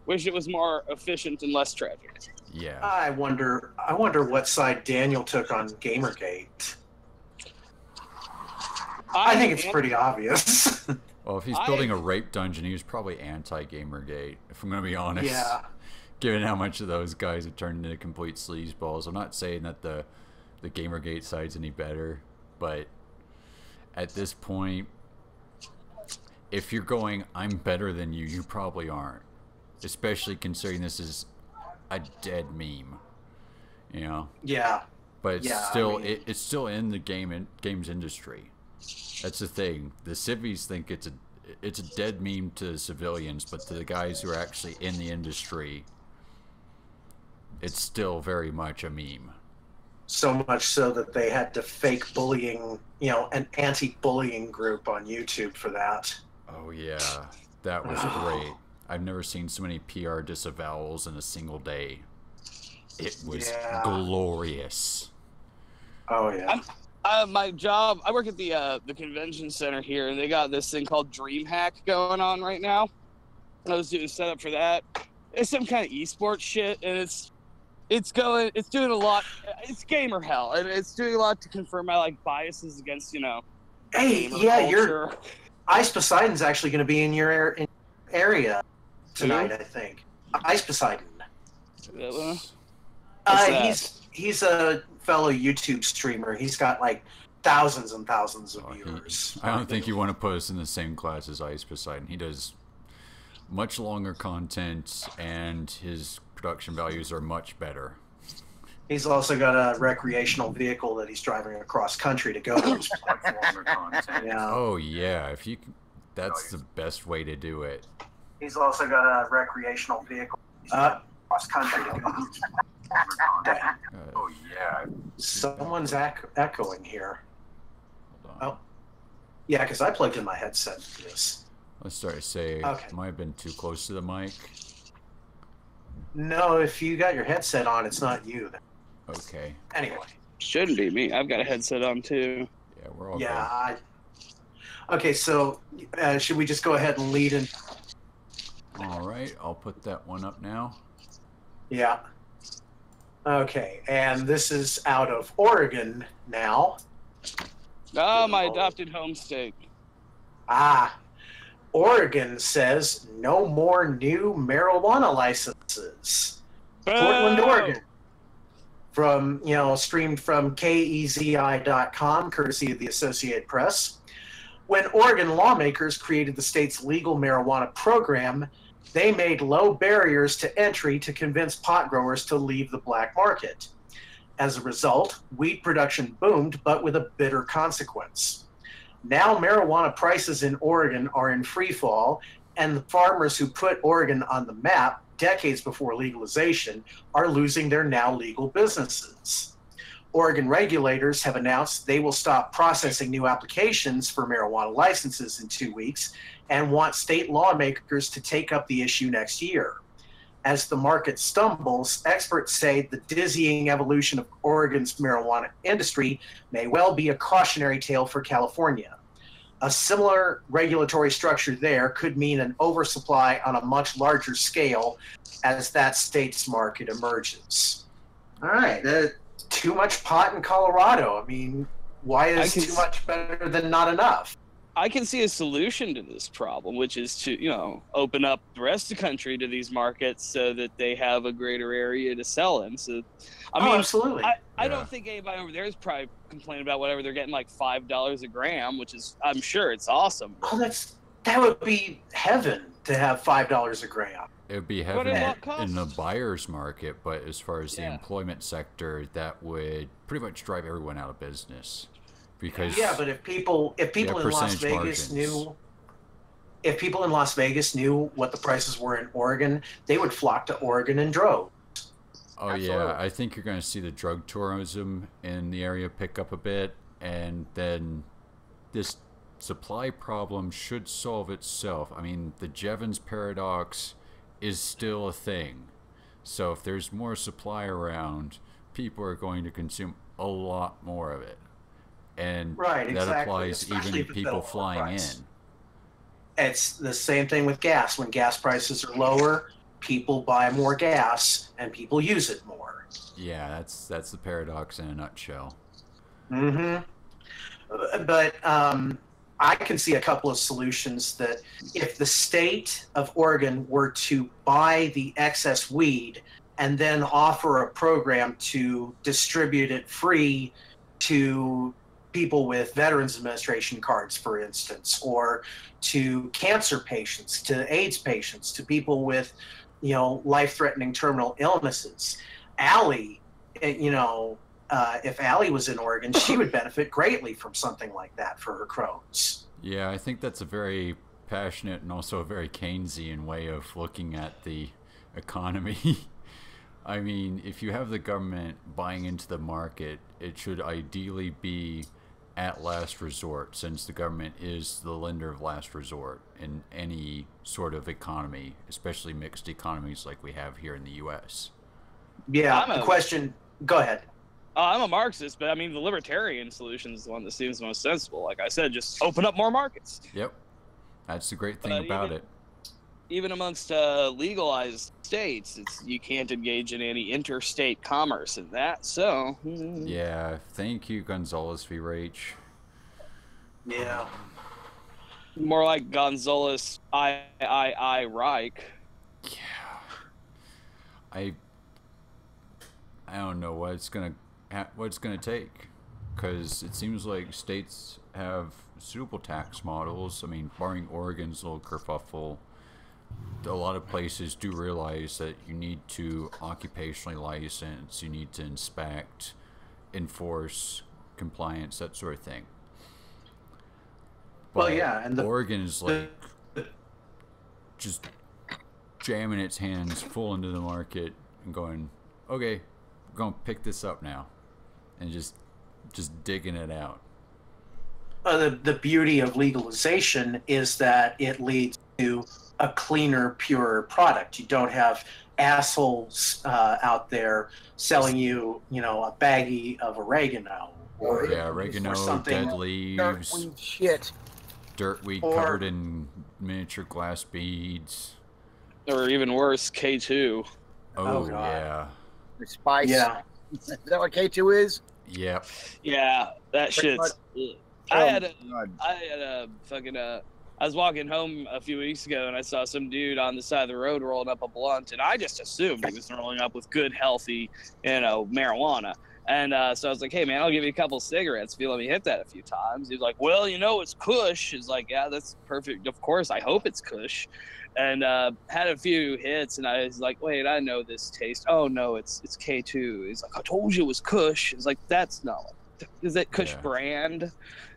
wish it was more efficient and less tragic. Yeah. I wonder what side Daniel took on Gamergate. I think it's pretty obvious. Well, if he's building a rape dungeon, he was probably anti-Gamergate, if I'm going to be honest. Yeah. Given how much of those guys have turned into complete sleazeballs. I'm not saying that the Gamergate side's any better, but at this point, if you're going, I'm better than you, you probably aren't. Especially considering this is a dead meme, you know? Yeah. But it's still, I mean, it's still in the games industry. That's the thing. The civvies think it's a dead meme to civilians, but to the guys who are actually in the industry, it's still very much a meme. So much so that they had to fake bullying, you know, an anti-bullying group on YouTube for that. Oh yeah, that was great. I've never seen so many PR disavowals in a single day. It was glorious. Oh yeah. My job, I work at the convention center here, and they got this thing called DreamHack going on right now. I was doing setup for that. It's some kind of esports shit, and it's doing a lot. It's gamer hell, and it's doing a lot to confirm my biases against, you know. Hey, yeah, culture. Ice Poseidon's actually going to be in your area tonight, I think. Ice Poseidon. He's a fellow YouTube streamer. He's got thousands and thousands of viewers. I don't think you want to put us in the same class as Ice Poseidon. He does much longer content, and his production values are much better. He's also got a recreational vehicle that he's driving across country to go to. Yeah. Oh yeah, if you, that's the best way to do it. He's also got a recreational vehicle across country to go. Oh yeah. Someone's echoing here. Hold on. Oh, yeah, because I plugged in my headset for this. Let's start to say, might have been too close to the mic. No, if you got your headset on, it's not you. Okay. Anyway. Shouldn't be me. I've got a headset on too. Yeah, we're all good. Okay, so should we just go ahead and lead in? All right, I'll put that one up now. Yeah. Okay, and this is out of Oregon now. Oh, my adopted home state. Oregon says no more new marijuana licenses. Boo! Portland, Oregon. From, streamed from KEZI.com, courtesy of the Associated Press. When Oregon lawmakers created the state's legal marijuana program, they made low barriers to entry to convince pot growers to leave the black market. As a result, weed production boomed, but with a bitter consequence. Now marijuana prices in Oregon are in free fall, and the farmers who put Oregon on the map decades before legalization are losing their now legal businesses. Oregon regulators have announced they will stop processing new applications for marijuana licenses in 2 weeks and want state lawmakers to take up the issue next year. As the market stumbles, experts say the dizzying evolution of Oregon's marijuana industry may well be a cautionary tale for California. A similar regulatory structure there could mean an oversupply on a much larger scale as that state's market emerges. All right, too much pot in Colorado. I mean, why is too much better than not enough? I can see a solution to this problem, which is to, open up the rest of the country to these markets so that they have a greater area to sell in. So, I mean, absolutely. I don't think anybody over there is probably complaining about whatever they're getting, $5 a gram, which is, I'm sure it's awesome. Oh, that would be heaven to have $5 a gram. It would be heaven in the buyer's market, but as far as the employment sector, that would pretty much drive everyone out of business. Because but if people in Las Vegas knew what the prices were in Oregon, they would flock to Oregon in droves. Oh absolutely. Yeah, I think you're going to see the drug tourism in the area pick up a bit, and then this supply problem should solve itself. I mean, the Jevons paradox is still a thing. So if there's more supply around, people are going to consume a lot more of it. And that applies even to people flying in. It's the same thing with gas. When gas prices are lower, people buy more gas and people use it more. Yeah, that's the paradox in a nutshell. Mm-hmm. But I can see a couple of solutions that if the state of Oregon were to buy the excess weed and then offer a program to distribute it free to people with Veterans Administration cards, for instance, or to cancer patients, to AIDS patients, to people with, life-threatening terminal illnesses. Allie, if Allie was in Oregon, she would benefit greatly from something like that for her Crohn's. Yeah, I think that's a very passionate and also a very Keynesian way of looking at the economy. I mean, if you have the government buying into the market, it should ideally be at last resort, since the government is the lender of last resort in any sort of economy, especially mixed economies like we have here in the U.S. Yeah, the question... Go ahead. I'm a Marxist, but I mean, the libertarian solution is the one that seems most sensible. Like I said, just open up more markets. Yep. That's the great thing about it. Even amongst legalized states, you can't engage in any interstate commerce in that. So. Yeah. Thank you, Gonzalez v. Rach. Yeah. More like Gonzalez Reich. Yeah. I don't know what it's gonna take, because it seems like states have suitable tax models. I mean, barring Oregon's little kerfuffle, a lot of places do realize that you need to occupationally license, you need to inspect, enforce compliance, that sort of thing. But well, yeah, and Oregon is like just jamming its hands full into the market and going, okay, we're going to pick this up now, and just digging it out. The beauty of legalization is that it leads to a cleaner, purer product. You don't have assholes out there selling you, a baggie of oregano. Or oregano, dead leaves, Dirtweed shit. Dirtweed covered in miniature glass beads. Or even worse, K2. Oh yeah. The spice. Yeah. Is that what K2 is? Yep. Yeah, that Pretty shit's. I was walking home a few weeks ago and I saw some dude on the side of the road rolling up a blunt, and I just assumed he was rolling up with good, healthy, marijuana. And so I was like, hey, man, I'll give you a couple cigarettes if you let me hit that a few times. He's like, well, it's Kush. He's like, yeah, that's perfect. Of course, I hope it's Kush. And had a few hits, and I was like, wait, I know this taste. Oh, no, it's K2. He's like, I told you it was Kush. He's like, that's not. Is that Kush brand?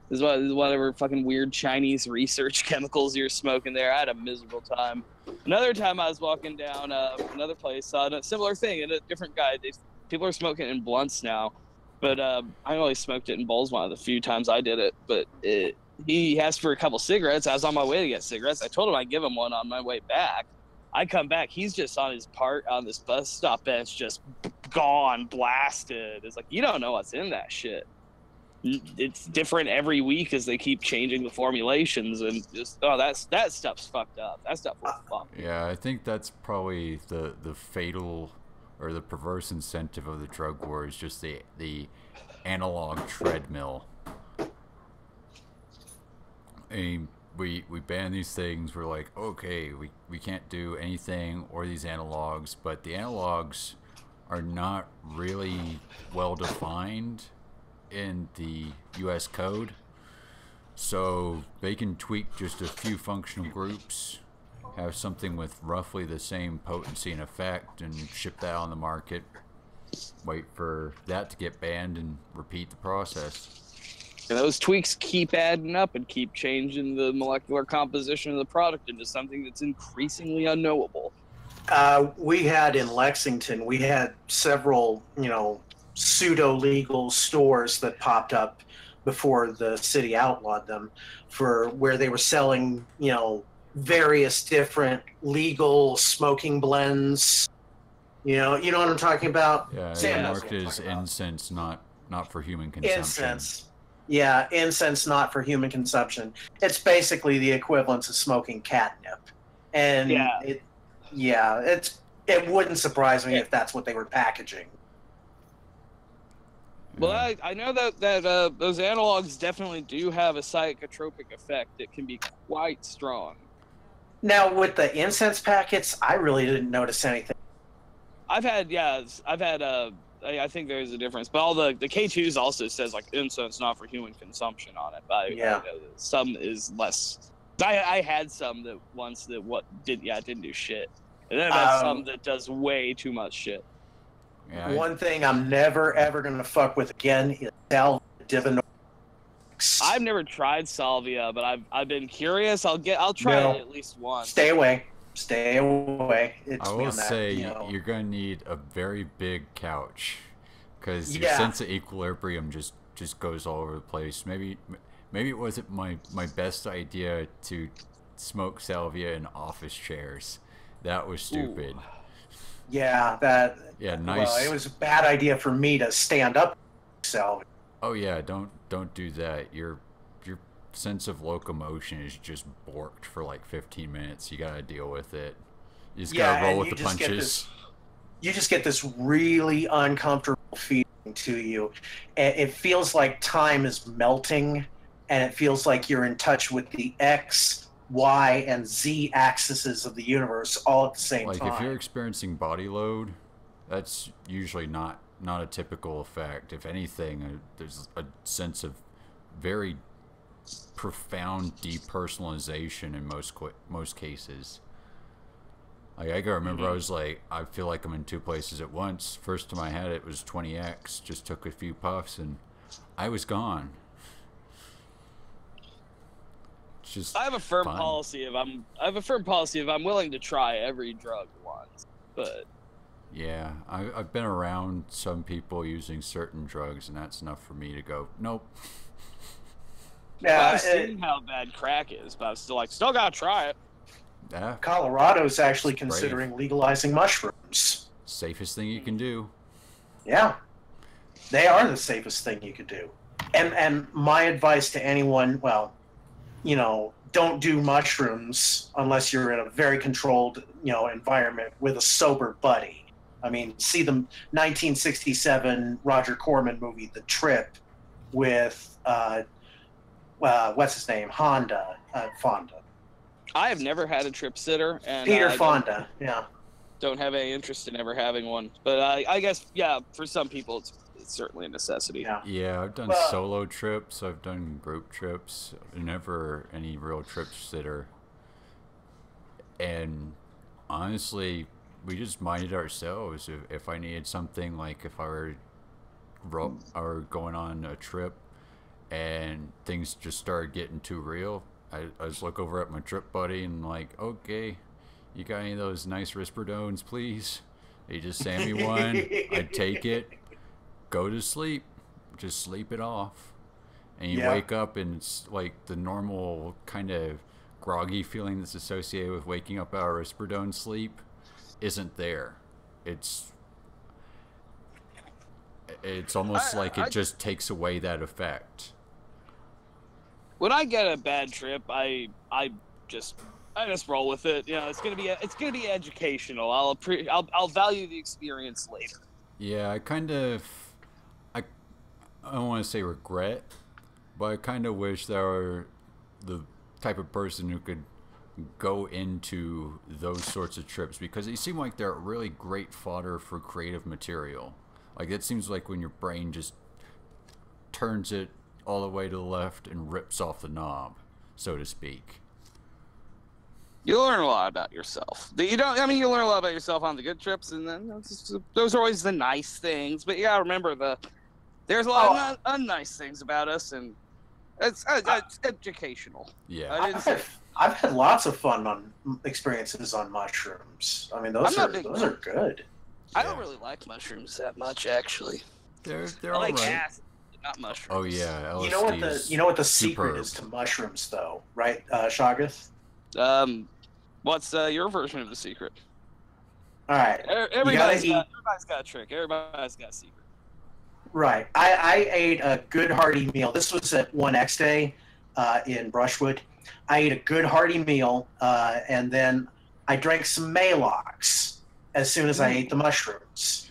Is whatever fucking weird Chinese research chemicals you're smoking there. I had a miserable time. Another time I was walking down another place, saw a similar thing, and a different guy. People are smoking in blunts now, but I only smoked it in bowls one of the few times I did it. But he asked for a couple cigarettes. I was on my way to get cigarettes. I told him I'd give him one on my way back. I come back. He's just on this bus stop bench, just gone, blasted. It's like, you don't know what's in that shit. It's different every week as they keep changing the formulations, and just that stuff's fucked up. That stuff was fucked. Yeah, I think that's probably the fatal or the perverse incentive of the drug war, is just the analog treadmill. I mean, we ban these things. We're like, okay, we can't do anything or these analogs, but the analogs are not really well defined in the US code, so they can tweak just a few functional groups, have something with roughly the same potency and effect, and ship that on the market, wait for that to get banned, and repeat the process. And those tweaks keep adding up and keep changing the molecular composition of the product into something that's increasingly unknowable. We had in Lexington, we had several, pseudo-legal stores that popped up before the city outlawed them, for where they were selling, various different legal smoking blends. You know what I'm talking about? Yeah, Sam knows what marketed I'm as talking about. incense, not for human consumption. Incense. Yeah, incense not for human consumption. It's basically the equivalent of smoking catnip. And it wouldn't surprise me if that's what they were packaging. Well, I know that those analogs definitely do have a psychotropic effect that can be quite strong. Now, with the incense packets, I really didn't notice anything. I think there's a difference, but all the K2s also says like incense not for human consumption on it. But I know that some is less. I had some that once that didn't do shit, and then I've had some that does way too much shit. Yeah, One thing I'm never ever gonna fuck with again is Salvia Divinorum. I've never tried salvia, but I've been curious. I'll try it at least once. Stay away. Stay away. I will say you're gonna need a very big couch because your sense of equilibrium just goes all over the place. Maybe it wasn't my best idea to smoke salvia in office chairs. That was stupid. Ooh. Yeah, that. Yeah, nice. Well, it was a bad idea for me to stand up salvia. Oh yeah, don't do that. Your sense of locomotion is just borked for like 15 minutes. You gotta deal with it. You just gotta roll with the punches. You just get this really uncomfortable feeling to you. It feels like time is melting, and it feels like you're in touch with the X, Y, and Z axes of the universe all at the same time. Like if you're experiencing body load, that's usually not a typical effect. If anything, there's a sense of very profound depersonalization in most cases. Like I can remember I was like, I feel like I'm in two places at once. First time I had it was 20X, just took a few puffs and I was gone. It's just I have a firm fun. policy if I'm willing to try every drug once. But yeah, I've been around some people using certain drugs and that's enough for me to go, nope. Yeah, I've seen how bad crack is, but I'm still gotta try it. Yeah. Colorado's actually considering legalizing mushrooms. Safest thing you can do. Yeah, they are the safest thing you could do. And my advice to anyone, well, don't do mushrooms unless you're in a very controlled, environment with a sober buddy. I mean, see the 1967 Roger Corman movie, The Trip, with what's his name, Fonda. I have never had a trip sitter, and Peter Fonda. Don't have any interest in ever having one. But I guess for some people it's certainly a necessity. Yeah, I've done solo trips, I've done group trips, never any real trip sitter. And honestly, we just minded ourselves. If I needed something, like if I were going on a trip and things just started getting too real, I just look over at my trip buddy and like, okay, you got any of those nice Risperdones, please? They just send me one. I'd take it, go to sleep, just sleep it off. And you wake up and it's like the normal kind of groggy feeling that's associated with waking up out of Risperdone sleep isn't there. It's almost like it just takes away that effect. When I get a bad trip, I just roll with it. It's gonna be educational. I'll value the experience later. Yeah, I don't want to say regret, but I kind of wish there were the type of person who could go into those sorts of trips, because they seem like they're really great fodder for creative material. Like it seems like when your brain just turns it all the way to the left and rips off the knob, so to speak. You learn a lot about yourself. You learn a lot about yourself on the good trips, and then those are always the nice things. But you gotta remember there's a lot of unnice things about us, and it's educational. Yeah, I've had lots of fun on experiences on mushrooms. I mean, those are good. I don't really like mushrooms that much, actually. They're I like alright. acid, but not mushrooms. Oh yeah, You know what the secret superb. is to mushrooms, though, right, Shagath? What's your version of the secret? All right. Everybody's got a trick. Everybody's got a secret. Right. I ate a good hearty meal. This was at 1X Day in Brushwood. I ate a good hearty meal, and then I drank some Maalox as soon as I ate the mushrooms.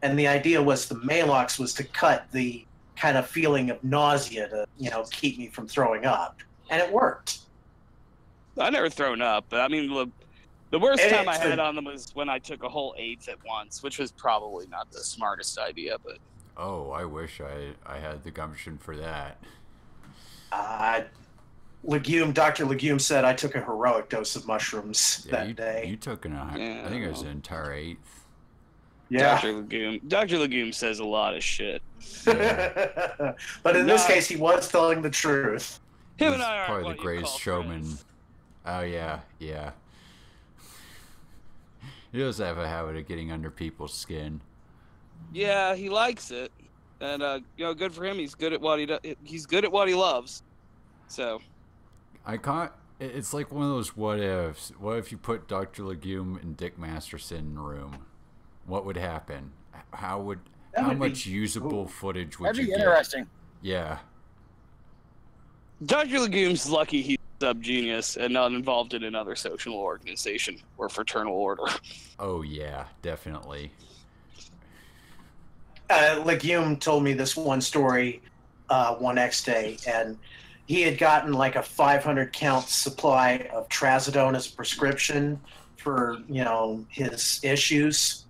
And the idea was the Maalox was to cut the kind of feeling of nausea to, keep me from throwing up. And it worked. I never thrown up, but I mean, the worst time I had on them was when I took a whole eighth at once, which was probably not the smartest idea, but... Oh, I wish I had the gumption for that. Dr. Legume said I took a heroic dose of mushrooms that day. You took I think it was an entire eighth. Yeah. Dr. Legume says a lot of shit. Yeah. But in this case, he was telling the truth. Him and I are probably the greatest showman. Friends. Oh, yeah. He does have a habit of getting under people's skin. Yeah, he likes it. And, good for him. He's good at what he does. He's good at what he loves. So... It's like one of those what ifs. What if you put Dr. Legume and Dick Masterson in a room? What would happen? How much usable footage would you get? That'd be interesting. Yeah. Dr. Legume's lucky he's a sub-genius and not involved in another social organization or fraternal order. Oh, yeah, definitely. Legume told me this one story one X day, and he had gotten like a 500 count supply of trazodone as a prescription for, his issues.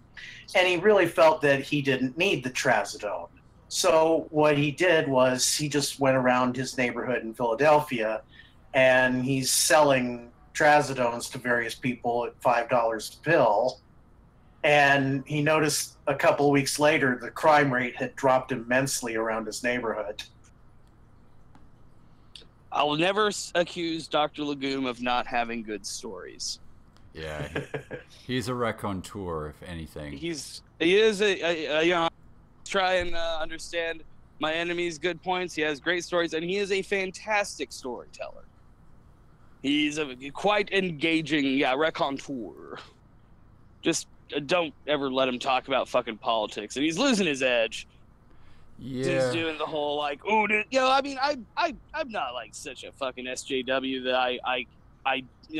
And he really felt that he didn't need the trazodone. So what he did was he just went around his neighborhood in Philadelphia, and he's selling trazodones to various people at $5 a pill. And he noticed a couple of weeks later the crime rate had dropped immensely around his neighborhood. I will never accuse Dr. Legume of not having good stories. Yeah, he's a raconteur, if anything. He is try and understand my enemy's good points. He has great stories, and he is a fantastic storyteller. He's a quite engaging, raconteur. Just don't ever let him talk about fucking politics, and he's losing his edge. Yeah. He's doing the whole I'm not like such a fucking SJW that I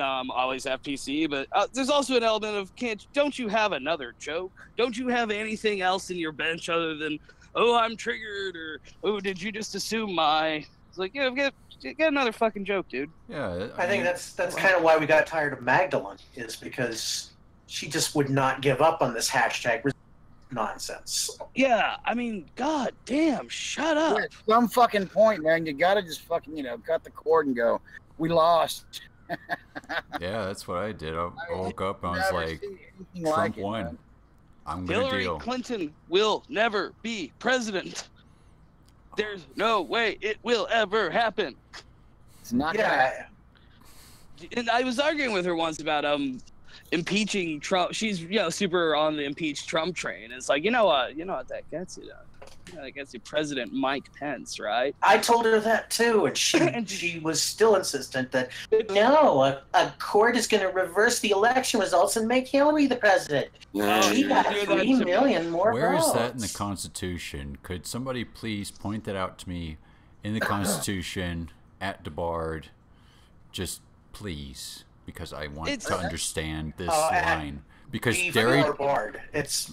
always have PC, but there's also an element of don't you have another joke? Don't you have anything else in your bench other than I'm triggered or did you just assume my? It's like get another fucking joke, dude. Yeah, I think that's kind of why we got tired of Magdalene, is because she just would not give up on this hashtag nonsense. Yeah, I mean, god damn, shut up. At some fucking point, man, you gotta just fucking cut the cord and go. We lost. Yeah, that's what I did. I woke up and I was like, Trump won. I'm gonna Hillary deal. Clinton will never be president. There's no way it will ever happen. It's not gonna happen. And I was arguing with her once about impeaching Trump. She's super on the impeach Trump train. It's like, you know what that gets you. That gets you President Mike Pence, right? I told her that too, and she was still insistent that no, a court is going to reverse the election results and make Hillary the president. She got 3 million more votes. Where is that in the Constitution? Could somebody please point that out to me in the Constitution at DeBard? Just please, because I want to understand this line. Because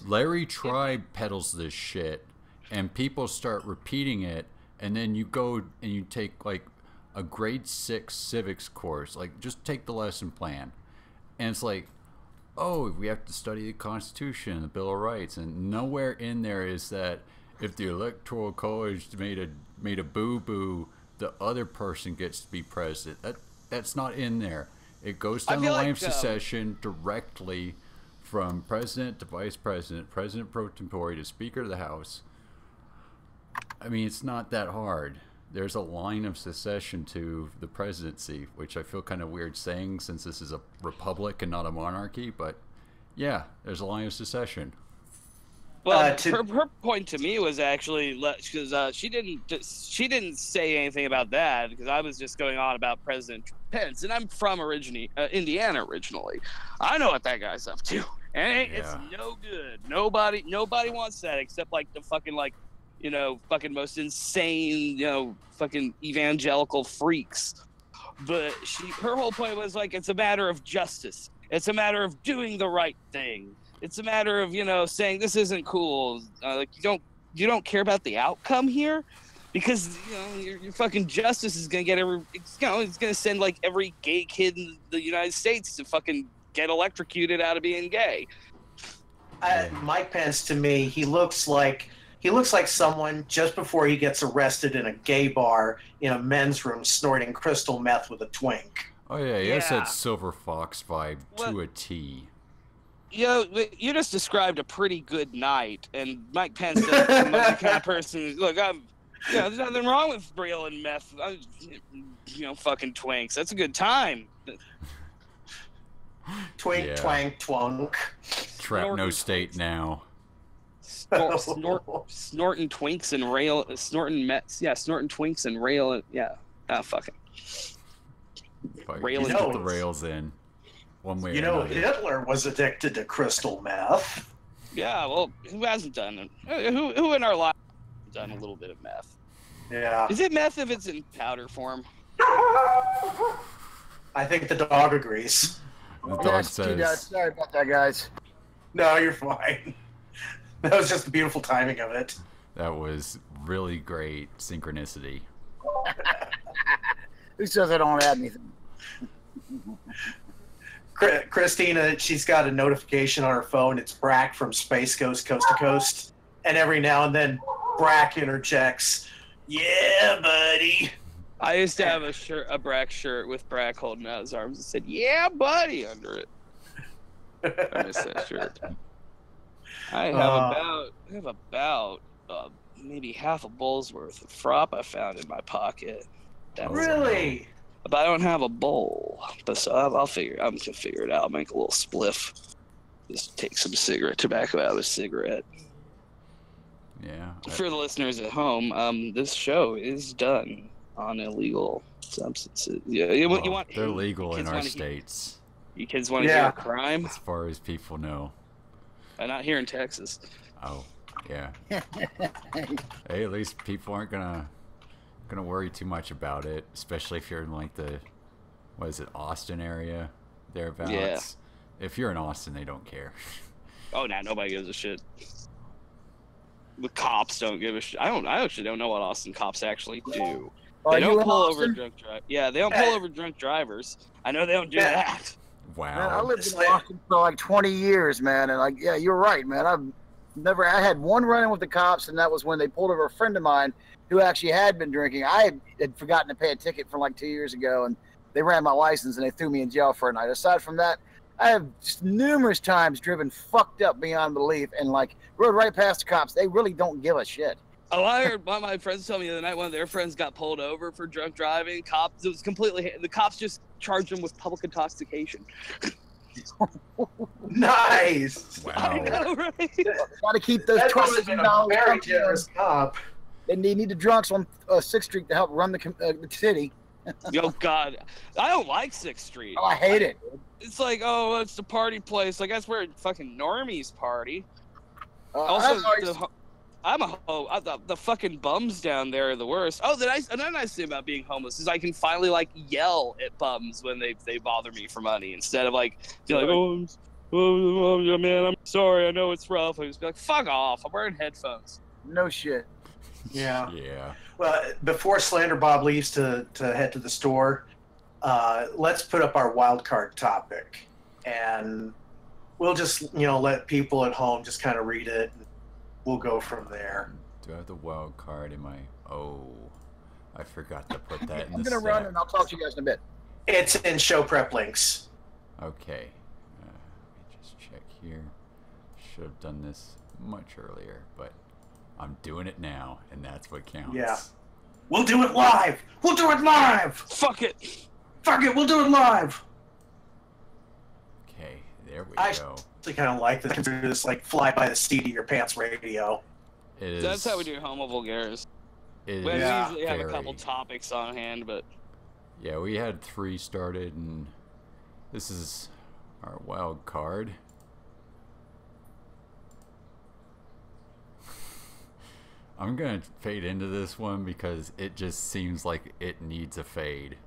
Larry Tribe peddles this shit. And people start repeating it, and then you go and you take like a grade 6 civics course, like just take the lesson plan, and it's like, oh, we have to study the Constitution and the Bill of Rights, and nowhere in there is that if the Electoral College made a boo-boo, the other person gets to be president. That's not in there. It goes down the line of secession directly from president to vice president, president pro tempore to Speaker of the House. I mean, it's not that hard. There's a line of secession to the presidency, which I feel kind of weird saying since this is a republic and not a monarchy. But yeah, there's a line of secession. Well, her point to me was actually because she didn't say anything about that, because I was just going on about President Pence, and I'm from Indiana originally. I know what that guy's up to, and it's no good. Nobody wants that except like the fucking fucking most insane, fucking evangelical freaks. But her whole point was like, it's a matter of justice. It's a matter of doing the right thing. It's a matter of, saying this isn't cool. Like you don't care about the outcome here, because your fucking justice is gonna get it's gonna send like every gay kid in the United States to fucking get electrocuted out of being gay. Mike Pence, to me, he looks like someone just before he gets arrested in a gay bar in a men's room snorting crystal meth with a twink. Oh yeah, he has Yeah. that Silver Fox vibe to a T. You just described a pretty good night, and Mike Pence doesn't seem like the kind of person. Look, there's nothing wrong with real and meth. Fucking twinks. That's a good time. Twink, Yeah. twank, twunk. Trap no state now. Snorting twinks and snorting meth. Yeah, snorting twinks and rail. Yeah, fucking. Fuck, Rail just and put the twinks. rails in. One way You or know, another. Hitler was addicted to crystal meth. Yeah, well, who hasn't done it? Who in our lives has done a little bit of meth? Yeah. Is it meth if it's in powder form? I think the dog agrees. The dog Yes, he does. says, Sorry about that, guys. No, you're fine. That was just the beautiful timing of it. that was really great synchronicity. Who says I don't add anything? Christina, she's got a notification on her phone. It's Brack from Space Ghost Coast to Coast. And every now and then, Brack interjects, "Yeah, buddy." I used to have a Brack shirt with Brack holding out his arms and said, "Yeah, buddy," under it. I miss that shirt. I have about maybe half a bowl's worth of frop I found in my pocket. That's Really? But I don't have a bowl. But so I'm gonna figure it out. I'll make a little spliff. Just take some tobacco out of a cigarette. Yeah. For the listeners at home, this show is done on illegal substances. Yeah, you want they're legal you in kids our wanna hear- states, You kids want to hear Yeah. a crime? as far as people know. Not here in Texas. Oh, yeah. Hey, at least people aren't gonna worry too much about it, especially if you're in like the, what is it, Austin area, thereabouts. Yeah. If you're in Austin, they don't care. Oh, nah, nobody gives a shit. The cops don't give a shit. I actually don't know what Austin cops actually do. Are They you don't in pull over Austin? drunk drivers. Yeah, they don't pull over drunk drivers. I know they don't do Yeah. that. Man, I Wow. lived in Austin for like 20 years, man, and like, yeah, you're right, man. I had one run-in with the cops, and that was when they pulled over a friend of mine who actually had been drinking. I had forgotten to pay a ticket from like 2 years ago, and they ran my license and they threw me in jail for a night. Aside from that, I have just numerous times driven fucked up beyond belief and like rode right past the cops. They really don't give a shit. Oh, I heard one of my friends tell me the other night one of their friends got pulled over for drunk driving. The cops just charged him with public intoxication. Nice. I Wow. know, right? Got to keep those That must have been a $20 very generous cop. and they need the drunks on 6th Street to help run the city. Oh God, I don't like 6th Street. Oh, I hate it. It's like, oh, it's the party place. Like that's where fucking normies party. I've Also, always- the fucking bums down there are the worst. Oh, another nice thing about being homeless is I can finally like yell at bums when they bother me for money instead of like be like, oh man, I'm sorry, I know it's rough. I just be like, fuck off, I'm wearing headphones. no shit. Yeah. Yeah. Well, before Slander Bob leaves to head to the store, let's put up our wild card topic, and we'll just let people at home just kind of read it. And we'll go from there. Do I have the wild card in my? Oh, I forgot to put that in I'm the gonna run stack. and I'll talk to you guys in a bit. It's in show prep links. Okay. Let me just check here. Should have done this much earlier, but I'm doing it now, and that's what counts. Yeah. We'll do it live. We'll do it live. Fuck it. Fuck it. We'll do it live. Okay, there we I- go. I kind of like this. Consider this like fly by the seat of your pants radio. It is. That's how we do Homo Vulgaris. It We is Yeah. usually have a couple very- topics on hand, but Yeah, we had 3 started, and this is our wild card. I'm gonna fade into this one because it just seems like it needs a fade.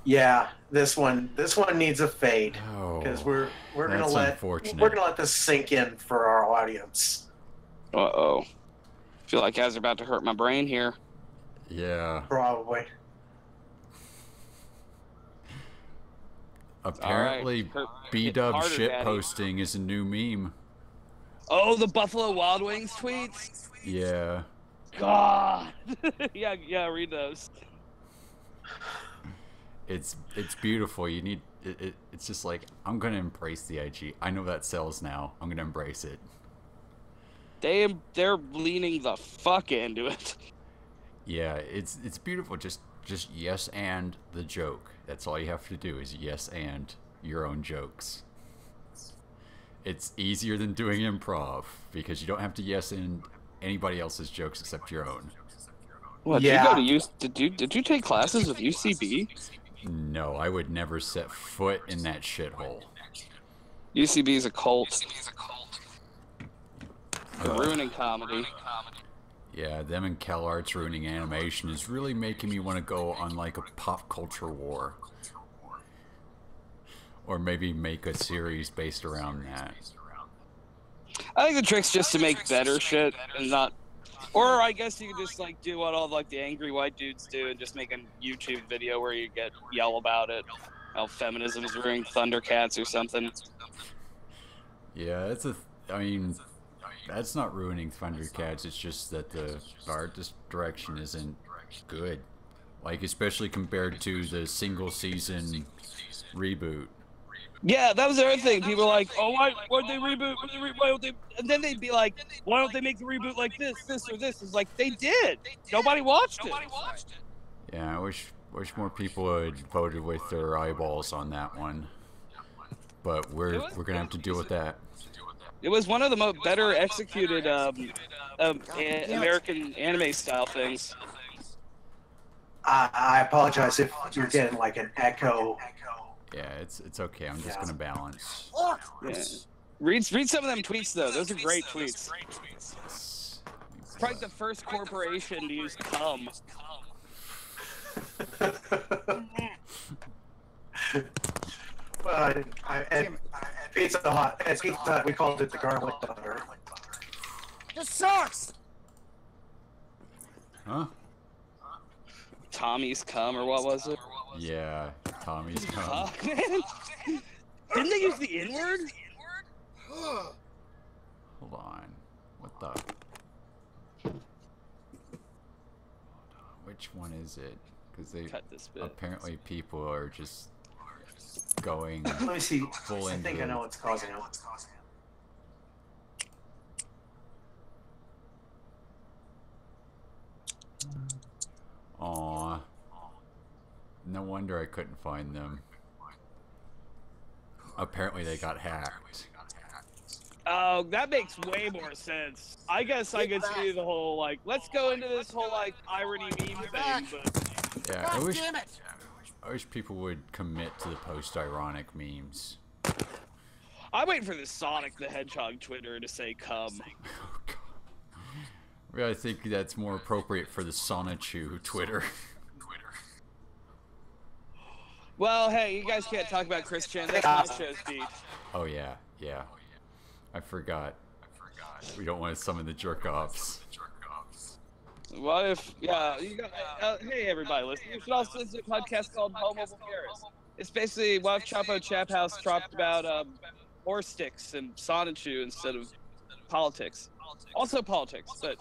Yeah, this one needs a fade because Oh, we're gonna that's let unfortunate. this sink in for our audience. Uh-oh. Feel like guys are about to hurt my brain here. Yeah. Probably. Apparently, All right. B-Dub Harder, shit Daddy. posting is a new meme. Oh, the Buffalo Wild Wings tweets? Yeah. God. yeah, read those. It's beautiful. You need it's just like I'm gonna embrace the IG. I know that sells now. I'm gonna embrace it. They're leaning the fuck into it. Yeah, it's beautiful. Just yes and the joke. That's all you have to do is yes and your own jokes. It's easier than doing improv because you don't have to yes and anybody else's jokes except your own. What? Yeah. Did you take classes with UCB? No, I would never set foot in that shithole. UCB is a cult. They're Ugh. ruining comedy. Yeah, them and CalArts ruining animation is really making me want to go on like a pop culture war. Or maybe make a series based around that. I think the trick's just to make better shit and not. Or I guess you could just like do what all like the angry white dudes do and just make a YouTube video where you yell about it. How feminism's ruining Thundercats or something. Yeah, I mean, that's not ruining Thundercats. It's just that the art direction isn't good. Like, especially compared to the single season reboot. Yeah, that was the other thing. People were like, oh, why'd they reboot? Why don't they? And then they'd be like, why don't they make the reboot like this, or this? It's like, they did. Nobody watched it. Yeah, I wish more people had voted with their eyeballs on that one. But we're gonna have to deal with that. It was one of the better executed American anime style things. I apologize if you're getting like an echo. Yeah, it's okay. I'm just gonna balance. Yeah. Read some of them tweets though. Those are great tweets. It's Probably the first corporation to use cum. Pizza Hut, we called it the garlic butter. This sucks. Huh? Tommy's cum, or what was it? Yeah, Tommy's come. Fuck, man. Didn't they use the N-word? Hold on. What the? Hold on. Which one is it? Because they Cut this bit. apparently people are just going Let me see. full I into think I know what's causing it. Aw. No wonder I couldn't find them. Apparently they got hacked. Oh, that makes way more sense. I guess I could see the whole, like, let's go into this whole, like, irony meme thing, but... Yeah, I wish people would commit to the post-ironic memes. I'm waiting for the Sonic the Hedgehog Twitter to say cum. Oh, God. Well, I think that's more appropriate for the Sonichu Twitter. Well, hey, you guys can't talk about Chris Chan. That's my show's beat. Oh yeah, yeah. I forgot. We don't want to summon the jerk-offs. What if, yeah, you got, hey, everybody listening. You should also listen to a podcast called Homo Vulgaris. It's basically what if Chapo Chaphouse talked about horse sticks and Sonichu instead of politics. Also politics, but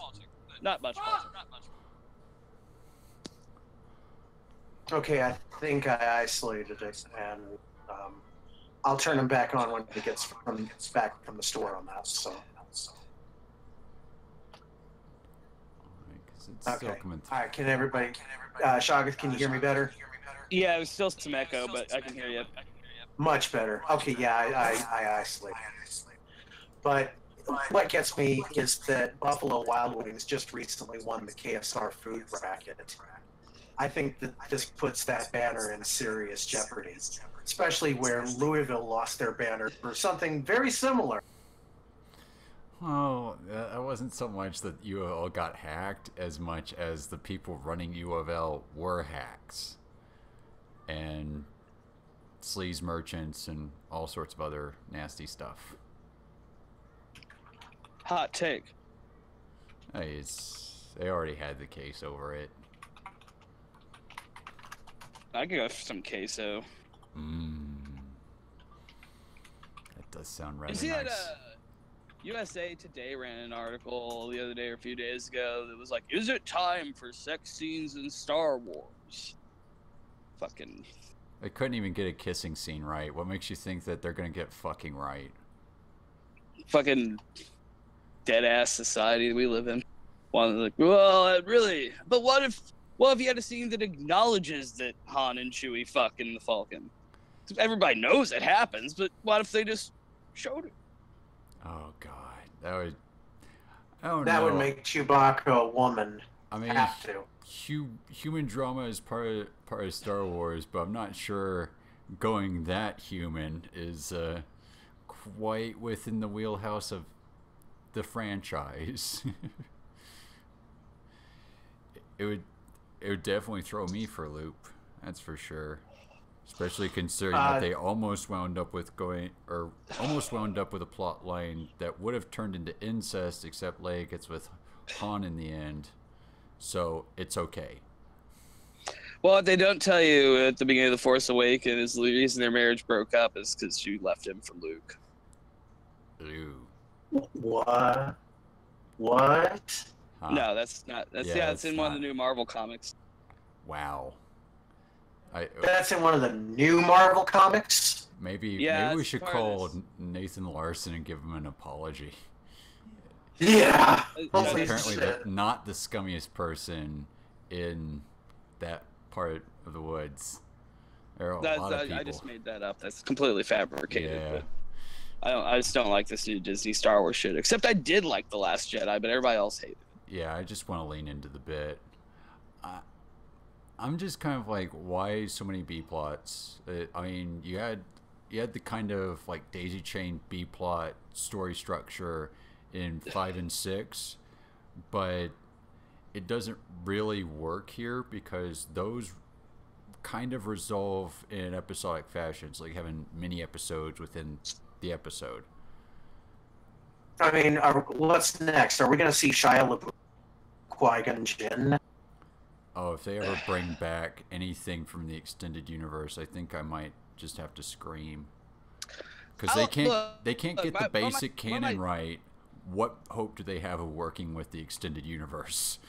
not much politics. Okay, I think I isolated it, and I'll turn him back on when he gets back from the store on that. So. It's still Okay. coming through. All right. Can everybody? Shagath, can you hear me better? Yeah, it was still some echo, but I can hear you. Much better. Okay. Yeah, I isolated. But what gets me is that Buffalo Wild Wings just recently won the KSR food bracket. I think that this puts that banner in serious jeopardy, especially where Louisville lost their banner for something very similar. Well, that wasn't so much that U of L got hacked as much as the people running U of L were hacks. and sleaze merchants and all sorts of other nasty stuff. Hot take. Hey, they already had the case over it. I could go for some queso. That does sound rather You see nice. that USA Today ran an article the other day or a few days ago that was like, "Is it time for sex scenes in Star Wars?" Fucking. They couldn't even get a kissing scene right. What makes you think that they're gonna get fucking right? Fucking dead ass society we live in. One like, well, really, but what if you had a scene that acknowledges that Han and Chewie fuck in the Falcon? Everybody knows it happens, but what if they just showed it? Oh god, that would. I don't know. That would make Chewbacca a woman. I mean, Have to. human drama is part of Star Wars, but I'm not sure going that human is quite within the wheelhouse of the franchise. it would definitely throw me for a loop. That's for sure. Especially considering that they almost wound up with a plot line that would have turned into incest, except Leia gets with Han in the end. So it's okay. Well, what they don't tell you at the beginning of The Force Awakens is the reason their marriage broke up is because she left him for Luke. Ew. What? What? Huh. No, that's not. It's in one of the new Marvel comics. Wow. That's in one of the new Marvel comics? Maybe Yeah, we it's should part of call this. Nathan Larson and give him an apology. Yeah. He's Holy apparently shit. not the scummiest person in that part of the woods. There are a lot of people. I just made that up. That's completely fabricated. Yeah. But I just don't like this new Disney Star Wars shit. Except I did like The Last Jedi, but everybody else hated it. Yeah, I just want to lean into the bit. I'm just kind of like, why so many B plots? I mean, you had the kind of like daisy chain B plot story structure in 5 and 6, but it doesn't really work here because those kind of resolve in episodic fashions, like having mini episodes within the episode. I mean, what's next? Are we going to see Shia LaBeouf, Qui-Gon Jinn? Oh, if they ever bring back anything from the extended universe, I think I might just have to scream. Because they can't get the basic canon right. What hope do they have of working with the extended universe?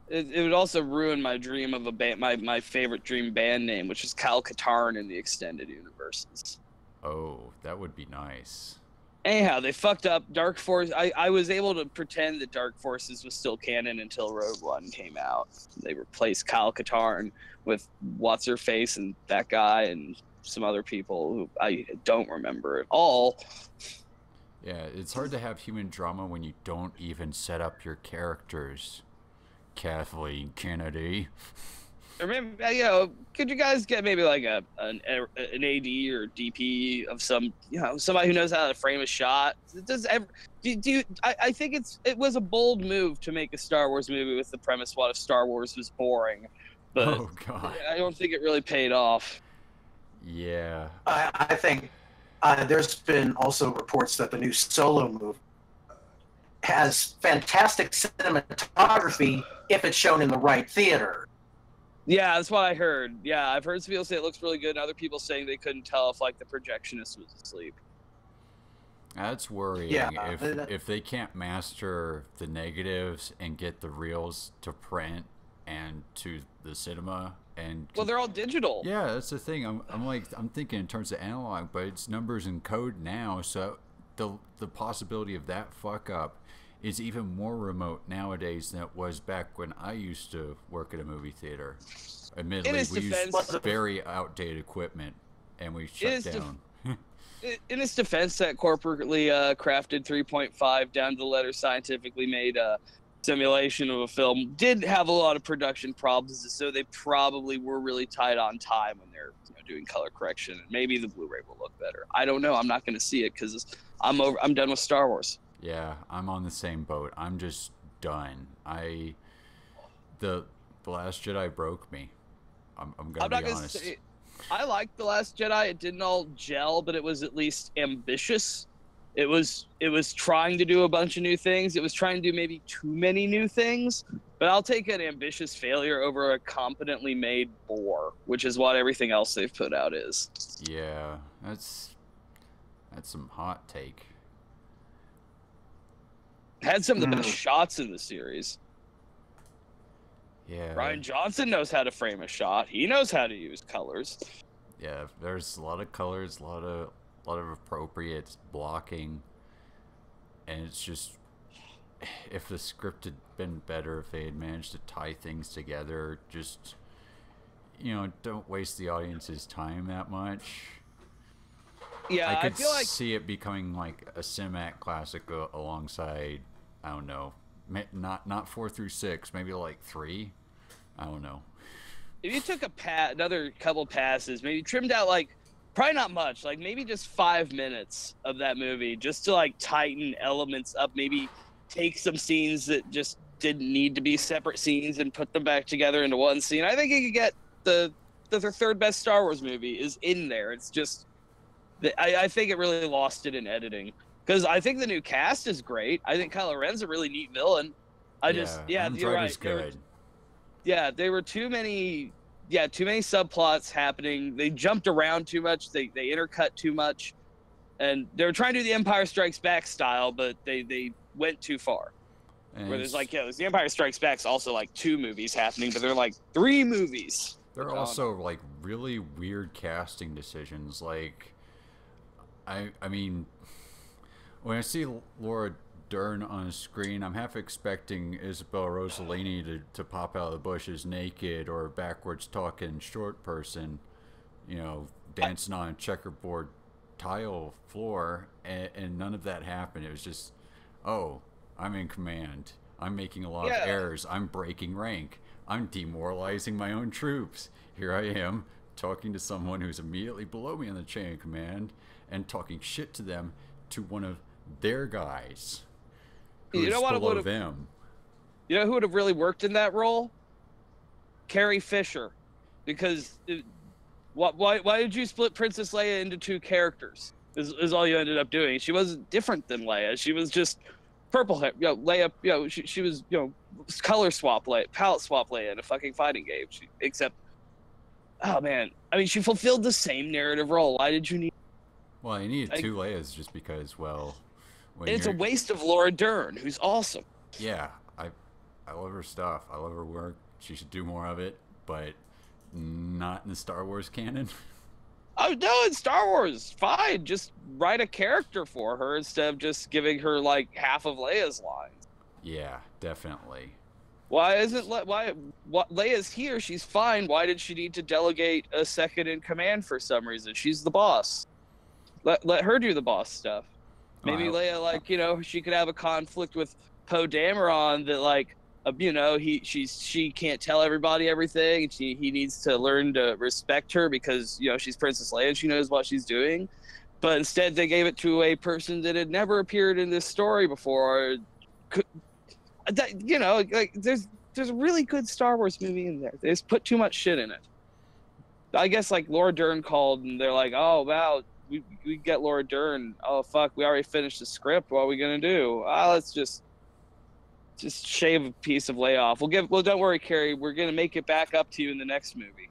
It would also ruin my dream of a band, my favorite dream band name, which is Kal Katarn in the extended universes. Oh, that would be nice. Anyhow, they fucked up Dark Force. I was able to pretend that Dark Forces was still canon until Rogue One came out. They replaced Kal Katarn with what's her face and that guy and some other people who I don't remember at all. Yeah, it's hard to have human drama when you don't even set up your characters. Kathleen Kennedy. Or maybe, could you guys get maybe like an AD or DP of some, somebody who knows how to frame a shot? I think it was a bold move to make a Star Wars movie with the premise, what if Star Wars was boring? But Oh god. I don't think it really paid off. Yeah. I think there's been also reports that the new Solo movie has fantastic cinematography if it's shown in the right theater. Yeah, that's what I heard. Yeah, I've heard some people say it looks really good, and other people saying they couldn't tell if like the projectionist was asleep. That's worrying. Yeah, if they can't master the negatives and get the reels to print and to the cinema and Well, they're all digital. yeah, that's the thing. I'm thinking in terms of analog, but it's numbers and code now, so the possibility of that fuck up is even more remote nowadays than it was back when I used to work at a movie theater. Admittedly, his we defense- used very outdated equipment and we shut his down. In its defense, that corporately crafted 3.5 down to the letter scientifically made simulation of a film did have a lot of production problems, so they probably were really tight on time when they're doing color correction, and maybe the Blu-ray will look better. I don't know. I'm not going to see it because I'm done with Star Wars. Yeah, I'm on the same boat. I'm just done. The Last Jedi broke me. I'm I'm gonna not be gonna honest. say I liked The Last Jedi. It didn't all gel, but it was at least ambitious. It was trying to do a bunch of new things. It was trying to do maybe too many new things. But I'll take an ambitious failure over a competently made bore, which is what everything else they've put out is. Yeah, that's some hot take. Had some of the best shots in the series. Yeah. Ryan Johnson knows how to frame a shot. He knows how to use colors. Yeah, there's a lot of colors, a lot of appropriate blocking, and it's just, if the script had been better, if they had managed to tie things together, just, don't waste the audience's time that much. Yeah, I could feel like see it becoming like a Cinemat classic alongside, I don't know, not 4 through 6, maybe like 3. I don't know. if you took another couple passes, maybe trimmed out like probably not much, like maybe just 5 minutes of that movie, just to like tighten elements up, maybe take some scenes that just didn't need to be separate scenes and put them back together into one scene. I think you could get the third best Star Wars movie is in there. It's just I think it really lost it in editing, because I think the new cast is great. I think Kylo Ren's a really neat villain. Adam Driver's right. good. There were too many subplots happening. They jumped around too much. They intercut too much, and they were trying to do the Empire Strikes Back style, but they went too far. And Where there's the Empire Strikes Back's also like 2 movies happening, but they're like 3 movies. There are also like really weird casting decisions. Like, I mean, when I see Laura Dern on a screen, I'm half expecting Isabel Rossellini to pop out of the bushes naked, or a backwards talking short person, dancing on a checkerboard tile floor, and none of that happened. It was just, oh, I'm in command. I'm making a lot of errors. I'm breaking rank. I'm demoralizing my own troops. Here I am talking to someone who's immediately below me in the chain of command and talking shit to them, to one of their guys who's below them. You know who would have really worked in that role? Carrie Fisher. Because why did you split Princess Leia into 2 characters? Is all you ended up doing. She wasn't different than Leia. She was just purple hair. Leia, she was, color swap Leia, palette swap Leia in a fucking fighting game. Except, oh man, I mean, she fulfilled the same narrative role. Why did you need? Well, you needed 2 Leias just because, well, it's a waste of Laura Dern, who's awesome. Yeah, I love her stuff. I love her work. She should do more of it, but not in the Star Wars canon. Oh no, in Star Wars, fine. Just write a character for her instead of just giving her like half of Leia's lines. Yeah, definitely. Leia's here? She's fine. Why did she need to delegate a second in command for some reason? She's the boss. Let her do the boss stuff. Maybe Leia, she could have a conflict with Poe Dameron that she can't tell everybody everything, and he needs to learn to respect her because she's Princess Leia and she knows what she's doing. But instead, they gave it to a person that had never appeared in this story before. There's a really good Star Wars movie in there. They just put too much shit in it. I guess Laura Dern called and they're like, oh wow, we get Laura Dern. Oh fuck, we already finished the script. What are we gonna do? Let's just shave a piece of Leia off. Well, don't worry, Carrie. We're gonna make it back up to you in the next movie.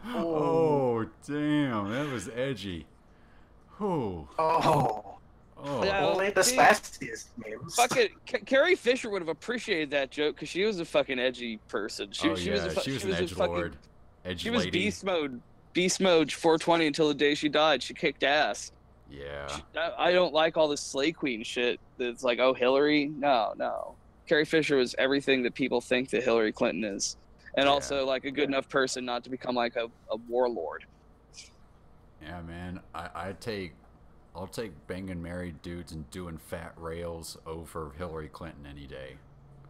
Oh damn, that was edgy. Only the spiciest memes. Fucking Carrie Fisher would have appreciated that joke because she was a fucking edgy person. She was an edgelord. She was beast mode 420 until the day she died. She kicked ass. Yeah. I don't like all this Slay Queen shit. That's like, oh, Hillary. No. Carrie Fisher was everything that people think that Hillary Clinton is, and also like a good enough person not to become like a warlord. Yeah, man. I'll take banging married dudes and doing fat rails over Hillary Clinton any day.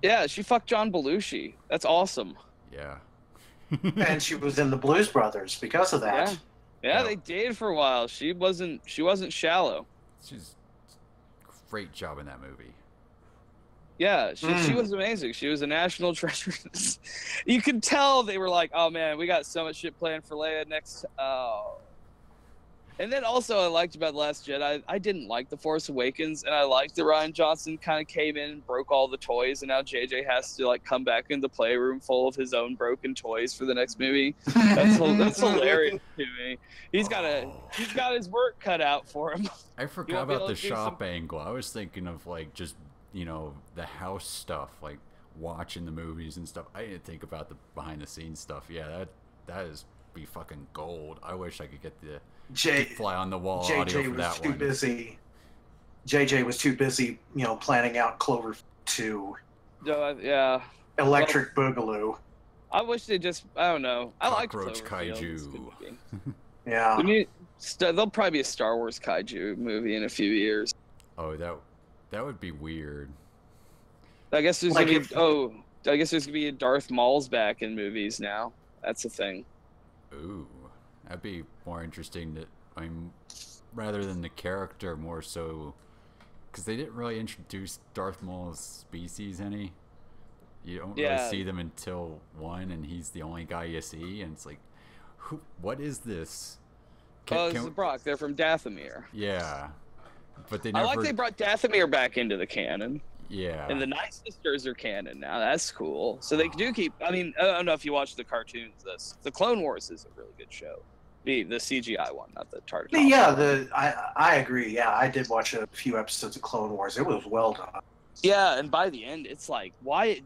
Yeah, she fucked John Belushi. That's awesome. Yeah. And she was in the Blues Brothers because of that. Yeah, they dated for a while. She wasn't shallow. She's great job in that movie. Yeah, she was amazing. She was a national treasure. You could tell they were like, oh man, we got so much shit planned for Leia next. Oh. And then also I liked about The Last Jedi, I didn't like The Force Awakens, and I liked that Ryan Johnson kind of came in and broke all the toys, and now JJ has to like come back in the playroom full of his own broken toys for the next movie. That's hilarious to me. He's got his work cut out for him. I forgot about the shop angle. I was thinking of like just, you know, the house stuff, like watching the movies and stuff. I didn't think about the behind the scenes stuff. Yeah, that is be fucking gold. I wish I could get the fly on the wall audio for that one. JJ was too busy, you know, planning out Clover 2. Yeah. Electric Boogaloo. I wish they just, I don't know. I like Cockroach Kaiju. Yeah. There'll probably be a Star Wars Kaiju movie in a few years. Oh, that would be weird. I guess there's gonna be a Darth Maul's back in movies now. That's a thing. Ooh, that'd be more interesting. Rather than the character, more so, because they didn't really introduce Darth Maul's species any. You don't really see them until 1, and he's the only guy you see, and it's like, what is this? It's the Brock. They're from Dathomir. Yeah, but they never. I like they brought Dathomir back into the canon. Yeah. And the Night Sisters are canon now. That's cool. So they do keep. I mean, I don't know if you watch the cartoons. The Clone Wars is a really good show. The CGI one, not the Tartakovsky. Yeah, I agree. Yeah, I did watch a few episodes of Clone Wars. It was well done. Yeah, and by the end, it's like, why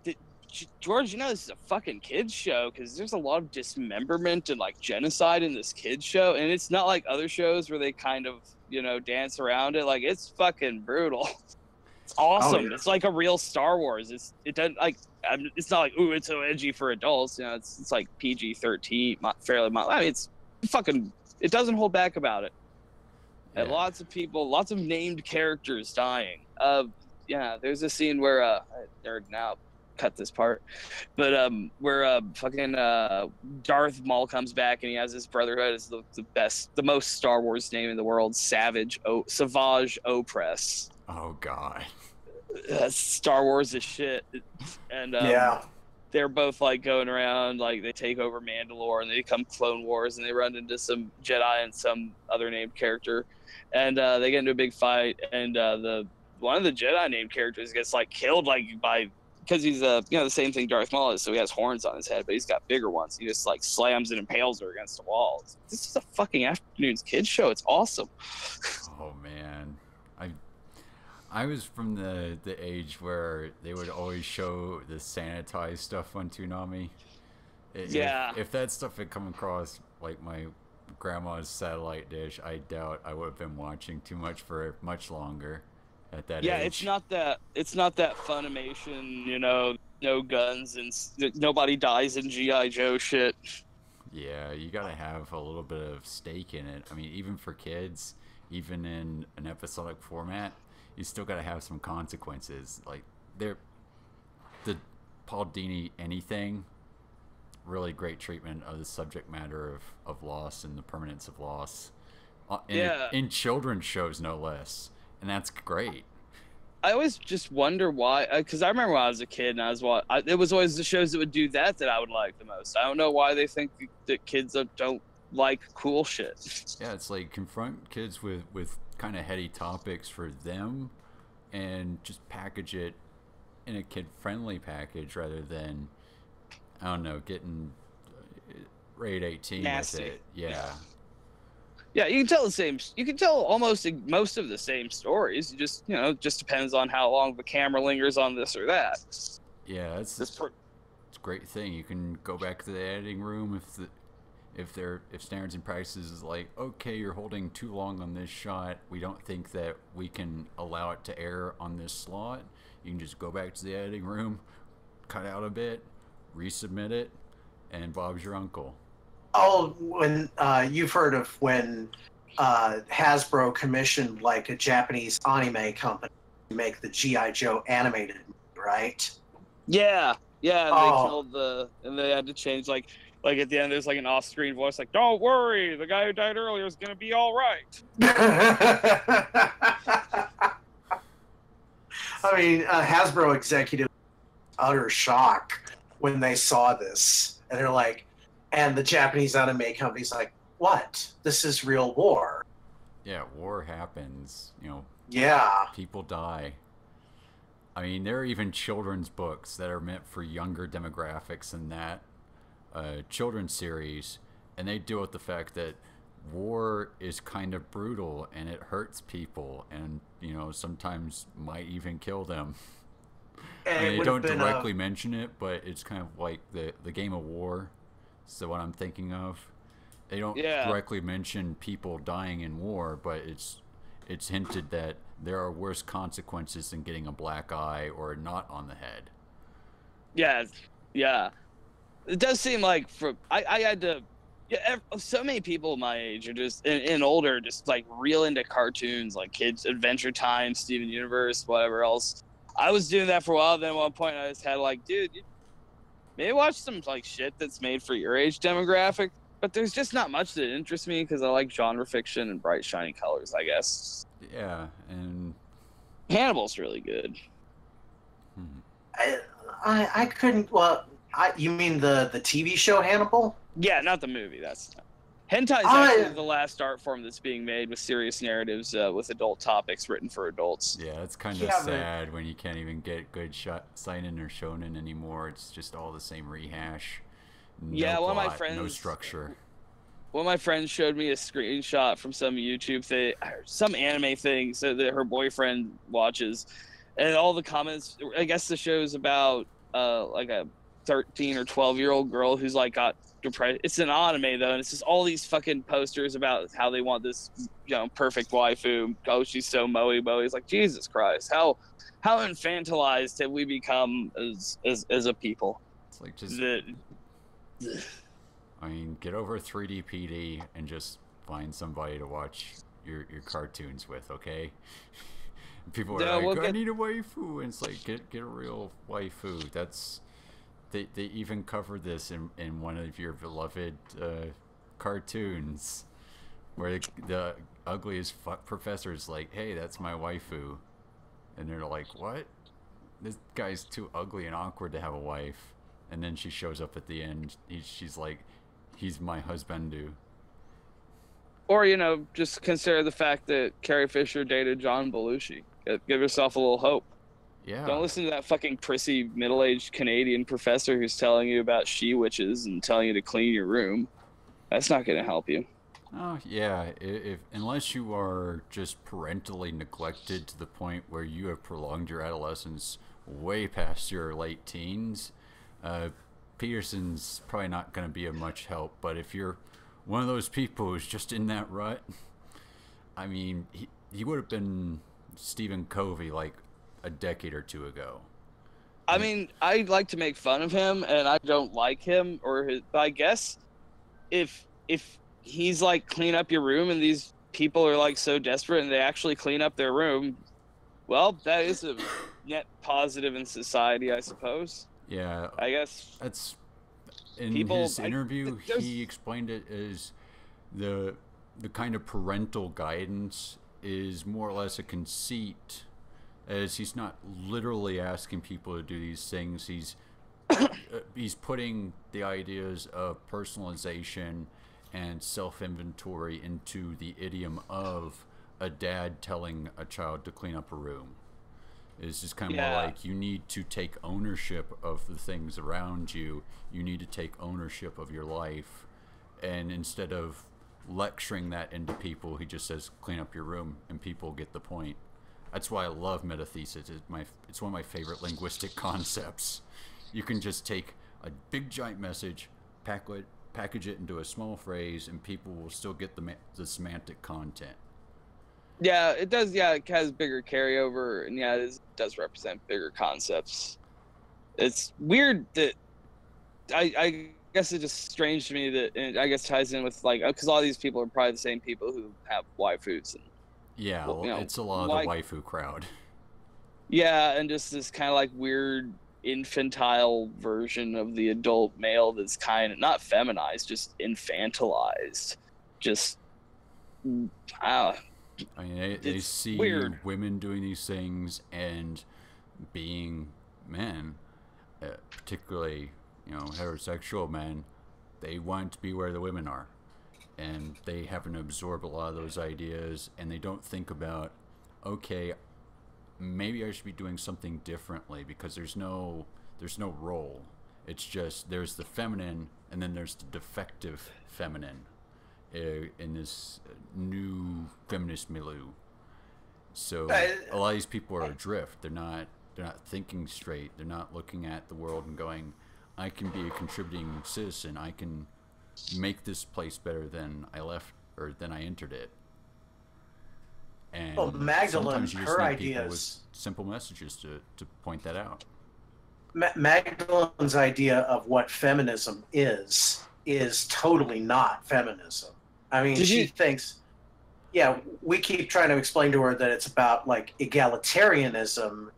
George? You know, this is a fucking kids show because there's a lot of dismemberment and like genocide in this kids show, and it's not like other shows where they kind of, you know, dance around it. Like, it's fucking brutal. It's awesome. Oh, yeah. It's like a real Star Wars. It doesn't like. It's not like, ooh, it's so edgy for adults. You know, it's like PG-13, fairly mild. I mean, it's fucking. It doesn't hold back about it. Yeah. And lots of people, lots of named characters dying. Yeah, there's a scene where they're now cut this part, but where fucking Darth Maul comes back and he has his brotherhood. It's the most Star Wars name in the world. Savage Opress. Oh God. Star Wars is shit, and they're both like going around like they take over Mandalore and they become Clone Wars and they run into some Jedi and some other named character, and they get into a big fight, and one of the Jedi named characters gets like killed because he's the same thing Darth Maul is, so he has horns on his head, but he's got bigger ones. He just like slams and impales her against the wall. This is a fucking afternoon's kids show. It's awesome. Oh man, I was from the age where they would always show the sanitized stuff on Toonami. If that stuff had come across like my grandma's satellite dish, I doubt I would have been watching too much for much longer at that age. Yeah, it's not that Funimation, no guns and nobody dies in G.I. Joe shit. Yeah, you gotta have a little bit of stake in it. I mean, even for kids, even in an episodic format, you still got to have some consequences. Like, the Paul Dini anything, really great treatment of the subject matter of loss and the permanence of loss. In children's shows, no less. And that's great. I always just wonder why, because I remember when I was a kid and it was always the shows that would do that I would like the most. I don't know why they think that kids don't like cool shit. Yeah, it's like confront kids with kind of heady topics for them and just package it in a kid-friendly package rather than, I don't know, getting rated 18 nasty with it. Yeah, you can tell almost most of the same stories. You just just depends on how long the camera lingers on this or that. Yeah, it's a great thing. You can go back to the editing room if standards and practices is like, okay, you're holding too long on this shot, we don't think that we can allow it to air on this slot. You can just go back to the editing room, cut out a bit, resubmit it, and Bob's your uncle. Oh, when you've heard of when Hasbro commissioned like a Japanese anime company to make the G.I. Joe animated movie, right? Yeah, they killed and they had to change like at the end, there's like an off-screen voice like, "Don't worry, the guy who died earlier is gonna be all right." I mean, Hasbro executives utter shock when they saw this, and they're like, and the Japanese anime company's like, what? This is real war. Yeah, war happens. You know, Yeah. people die. I mean, there are even children's books that are meant for younger demographics than that. Children's series, and they deal with the fact that war is kind of brutal and it hurts people, and you know, sometimes might even kill them. And I mean, it they would don't have been directly mention it, but it's kind of like the game of war. So what I'm thinking of, they don't directly mention people dying in war, but it's hinted that there are worse consequences than getting a black eye or a knot on the head. Yeah, yeah. It does seem like I had to. Yeah, so many people my age are just and older, just like real into cartoons, like Kids Adventure Time, Steven Universe, whatever else. I was doing that for a while. Then at one point, I just had like, dude, you maybe watch some like shit that's made for your age demographic. But there's just not much that interests me because I like genre fiction and bright, shiny colors, I guess. Yeah, and Hannibal's really good. I couldn't. Well, you mean the TV show Hannibal? Yeah, not the movie. That's hentai is actually the last art form that's being made with serious narratives with adult topics written for adults. Yeah, it's kind of sad when you can't even get good seinen or shonen anymore. It's just all the same rehash. No one of my plot, friends, no structure. One of my friends showed me a screenshot from some YouTube thing, some anime thing, so that her boyfriend watches, and all the comments. I guess the show's about like a 13 or 12-year-old girl who's like got depressed. It's an anime though, and it's just all these fucking posters about how they want this, you know, perfect waifu. Oh, she's so moe. It's like, Jesus Christ, how infantilized have we become as a people? It's like just. I mean, get over 3D PD and just find somebody to watch your cartoons with, okay? People are like, I need a waifu, and it's like, get a real waifu. That's they even covered this in one of your beloved cartoons, where the ugliest professor's like, hey, that's my waifu, and they're like, what? This guy's too ugly and awkward to have a wife. And then she shows up at the end. She's like, he's my husband. Or, you know, just consider the fact that Carrie Fisher dated John Belushi. Give yourself a little hope. Yeah. Don't listen to that fucking prissy middle-aged Canadian professor who's telling you about she-witches and telling you to clean your room. That's not going to help you. Oh, yeah. Unless you are just parentally neglected to the point where you have prolonged your adolescence way past your late teens, Peterson's probably not going to be of much help. But if you're one of those people who's just in that rut, I mean, he would have been Stephen Covey like a decade or two ago. I mean, I like to make fun of him, and I don't like him but I guess if he's like, clean up your room, and these people are like so desperate and they actually clean up their room, well, that is a net positive in society, I suppose. Yeah, I guess that's in his interview. He explained it as the kind of parental guidance is more or less a conceit, as he's not literally asking people to do these things. He's putting the ideas of personalization and self-inventory into the idiom of a dad telling a child to clean up a room. It's just kind of more like, you need to take ownership of the things around you. You need to take ownership of your life. And instead of lecturing that into people, he just says, clean up your room, and people get the point. That's why I love metathesis. It's one of my favorite linguistic concepts. You can just take a big giant message, package it into a small phrase, and people will still get the semantic content. Yeah, it does. Yeah, it has bigger carryover, and yeah, it does represent bigger concepts. It's weird that I guess it's just strange to me that, and I guess ties in with like, because all these people are probably the same people who have waifus and it's a lot of the waifu crowd. Yeah, and just this kind of like weird infantile version of the adult male that's kind of not feminized, just infantilized. Just I mean, they see women doing these things, and being men, particularly, heterosexual men, they want to be where the women are. And they haven't absorbed a lot of those ideas, and they don't think about, okay, maybe I should be doing something differently, because there's no role. It's just there's the feminine, and then there's the defective feminine in this new feminist milieu. So a lot of these people are adrift. They're not thinking straight. They're not looking at the world and going, I can be a contributing citizen. I can make this place better than I left or than I entered it. And Magdalene, sometimes you just her need people ideas, with simple messages to point that out. Magdalene's idea of what feminism is totally not feminism. I mean, she thinks, we keep trying to explain to her that it's about like egalitarianism.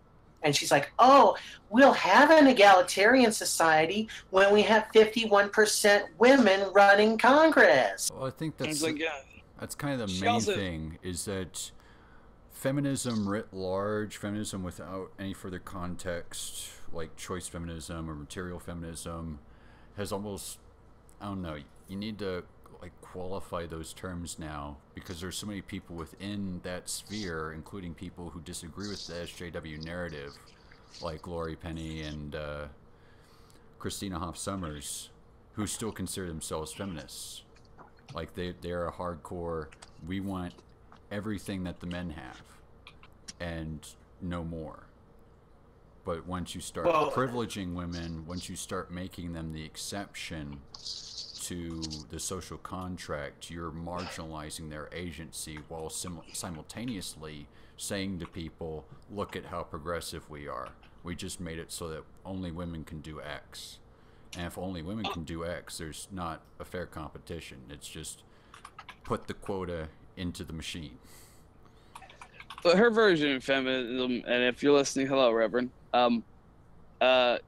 And she's like, oh, we'll have an egalitarian society when we have 51% women running Congress. Well, I think that's like, that's kind of the main thing, is that feminism writ large, feminism without any further context, like choice feminism or material feminism, has almost, I don't know, you need to like qualify those terms now, because there's so many people within that sphere, including people who disagree with the SJW narrative, like Lori Penny and Christina Hoff Sommers, who still consider themselves feminists. Like they're a hardcore, we want everything that the men have and no more. But once you start privileging women, once you start making them the exception to the social contract, you're marginalizing their agency while simultaneously saying to people, look at how progressive we are. We just made it so that only women can do X. And if only women can do X, there's not a fair competition. It's just put the quota into the machine. But her version of feminism, and if you're listening, hello, Reverend. One of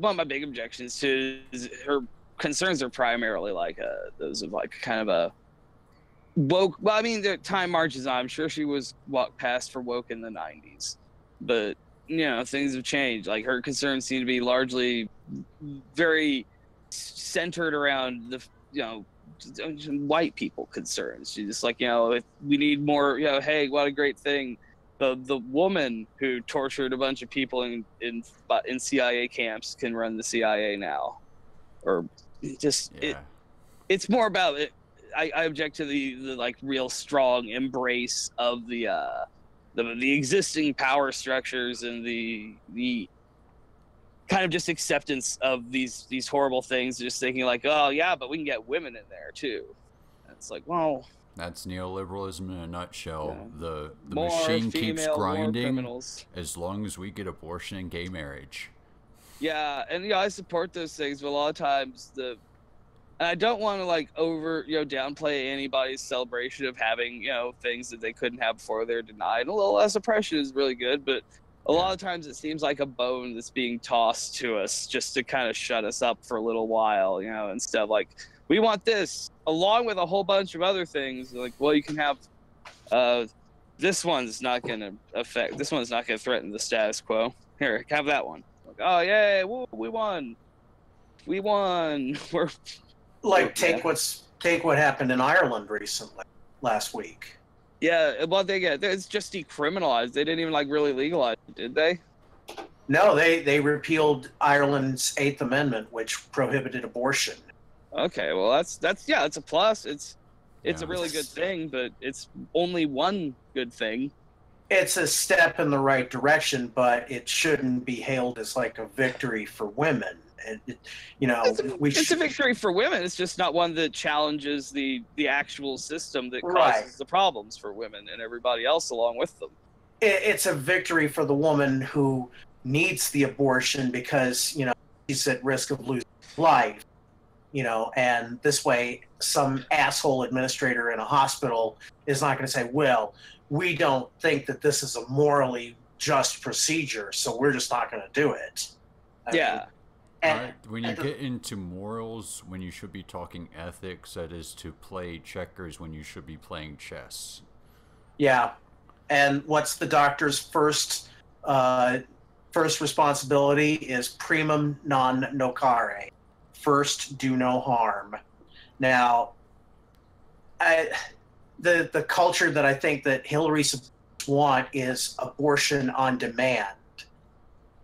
my big objections to is her concerns are primarily like those of like kind of a woke. Well, I mean, the time marches on. I'm sure she was walked past for woke in the 90s, but things have changed. Like her concerns seem to be largely very centered around the white people concerns. She's just like, if we need more, hey, what a great thing. The woman who tortured a bunch of people in CIA camps can run the CIA now, or just it's more about it. I object to the like real strong embrace of the existing power structures and the kind of just acceptance of these horrible things, just thinking like, oh yeah, but we can get women in there too. And it's like, well, that's neoliberalism in a nutshell. Yeah. The more machine female, keeps more grinding criminals. as long as we get abortion and gay marriage. Yeah, and I support those things, but a lot of times and I don't want to like downplay anybody's celebration of having things that they couldn't have before they're denied. A little less oppression is really good, but a lot of times it seems like a bone that's being tossed to us just to kind of shut us up for a little while, instead of like, we want this along with a whole bunch of other things. Like, well, you can have this one's not going to threaten the status quo. Here, have that one. Like, oh yeah, we won. We're like take what happened in Ireland recently last week. Yeah, well, it's just decriminalized. They didn't even like really legalize it, did they? No, they repealed Ireland's 8th Amendment, which prohibited abortion. Okay, well that's a plus. It's a really good thing, but it's only one good thing. It's a step in the right direction, but it shouldn't be hailed as like a victory for women. It's a victory for women. It's just not one that challenges the actual system that causes the problems for women and everybody else along with them. It's a victory for the woman who needs the abortion because she's at risk of losing life. And this way, some asshole administrator in a hospital is not going to say, well, we don't think that this is a morally just procedure, so we're just not going to do it. I mean, when you get into morals, when you should be talking ethics, that is to play checkers when you should be playing chess. Yeah. And what's the doctor's first First responsibility is primum non nocere. First, do no harm. Now, the culture that I think that Hillary want is abortion on demand,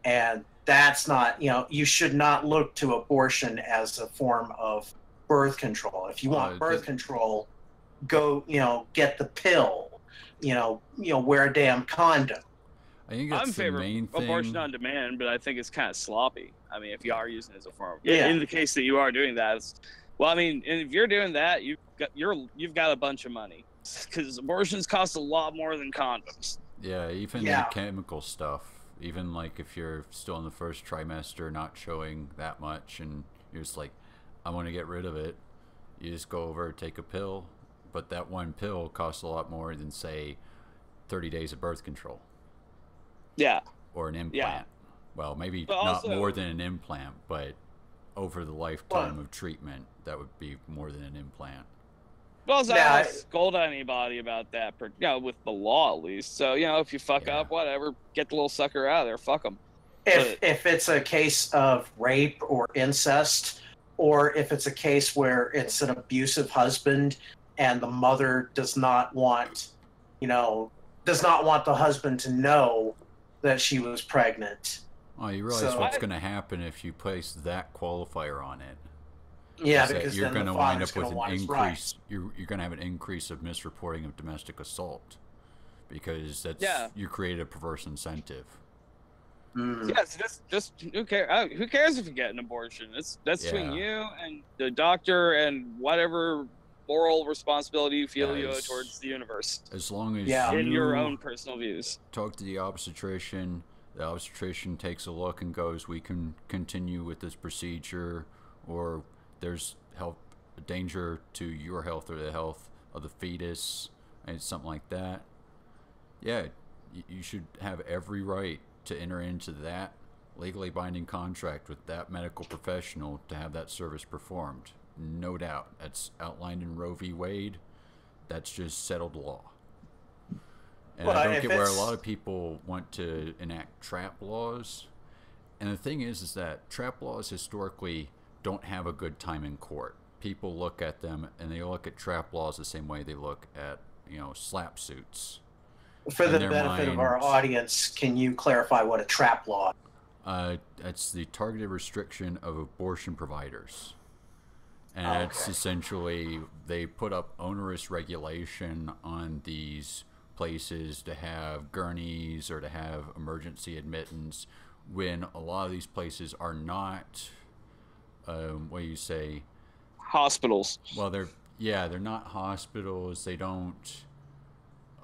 and that's not, you should not look to abortion as a form of birth control. If you want birth control, go, get the pill, wear a damn condom. I think that's I'm in favor main of thing. abortion on demand, but I think it's kind of sloppy. I mean, if you are using it as a form, Yeah. in the case that you are doing that, well, I mean, if you're doing that, you've got a bunch of money, because abortions cost a lot more than condoms. Yeah, even the chemical stuff. Even like if you're still in the first trimester, not showing that much, and you're just like, I want to get rid of it. You just go over, take a pill, but that one pill costs a lot more than, say, 30 days of birth control. Yeah. Or an implant. Yeah. Well, maybe But not also, more than an implant, but over the lifetime of treatment, that would be more than an implant. Well, I don't scold anybody about that, with the law at least. So, if you fuck up, whatever, get the little sucker out of there. Fuck them. If it's a case of rape or incest, or if it's a case where it's an abusive husband and the mother does not want the husband to know that she was pregnant. Oh, you realize what's going to happen if you place that qualifier on it. Yeah, because you're going to wind up with an increase. Right. You're going to have an increase of misreporting of domestic assault, because you create a perverse incentive. Yes, just who cares? Who cares if you get an abortion? That's between you and the doctor and whatever moral responsibility you feel you owe towards the universe. As long as in your own personal views. Talk to the obstetrician. The obstetrician takes a look and goes, "We can continue with this procedure," or "There's danger to your health or the health of the fetus," and something like that. Yeah, you should have every right to enter into that legally binding contract with that medical professional to have that service performed. No doubt. That's outlined in Roe v. Wade. That's just settled law. And I don't get where a lot of people want to enact trap laws. And the thing is that trap laws historically don't have a good time in court. People look at them and they look at trap laws the same way they look at, slap suits. For the benefit of our audience, can you clarify what a trap law is? That's the targeted restriction of abortion providers. And it's essentially, they put up onerous regulation on these places to have gurneys or to have emergency admittance, when a lot of these places are not, what do you say? Hospitals. Well, they're not hospitals. They don't.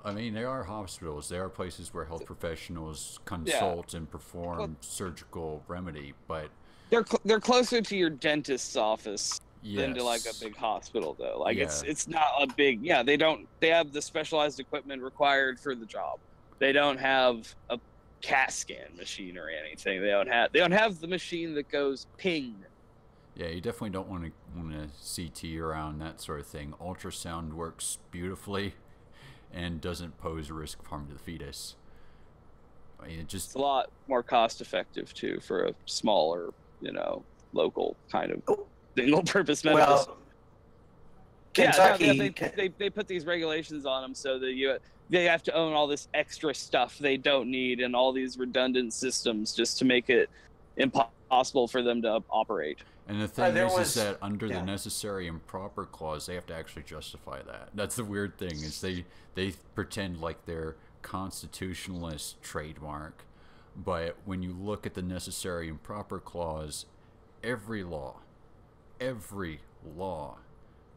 I mean, they are hospitals. They are places where health professionals consult and perform surgical remedy, but they're closer to your dentist's office than to like a big hospital, though. Like it's not a big. Yeah, they have the specialized equipment required for the job. They don't have a CAT scan machine or anything. They don't have the machine that goes ping. Yeah, you definitely don't want to CT around that sort of thing. Ultrasound works beautifully and doesn't pose a risk of harm to the fetus. I mean, it's a lot more cost effective too for a smaller, local kind of single purpose medical. Well, Kentucky, they put these regulations on them so that they have to own all this extra stuff they don't need and all these redundant systems just to make it impossible for them to operate. And the thing is that under the necessary and proper clause, they have to actually justify that. That's the weird thing, is they pretend like they're constitutionalist trademark, but when you look at the necessary and proper clause, every law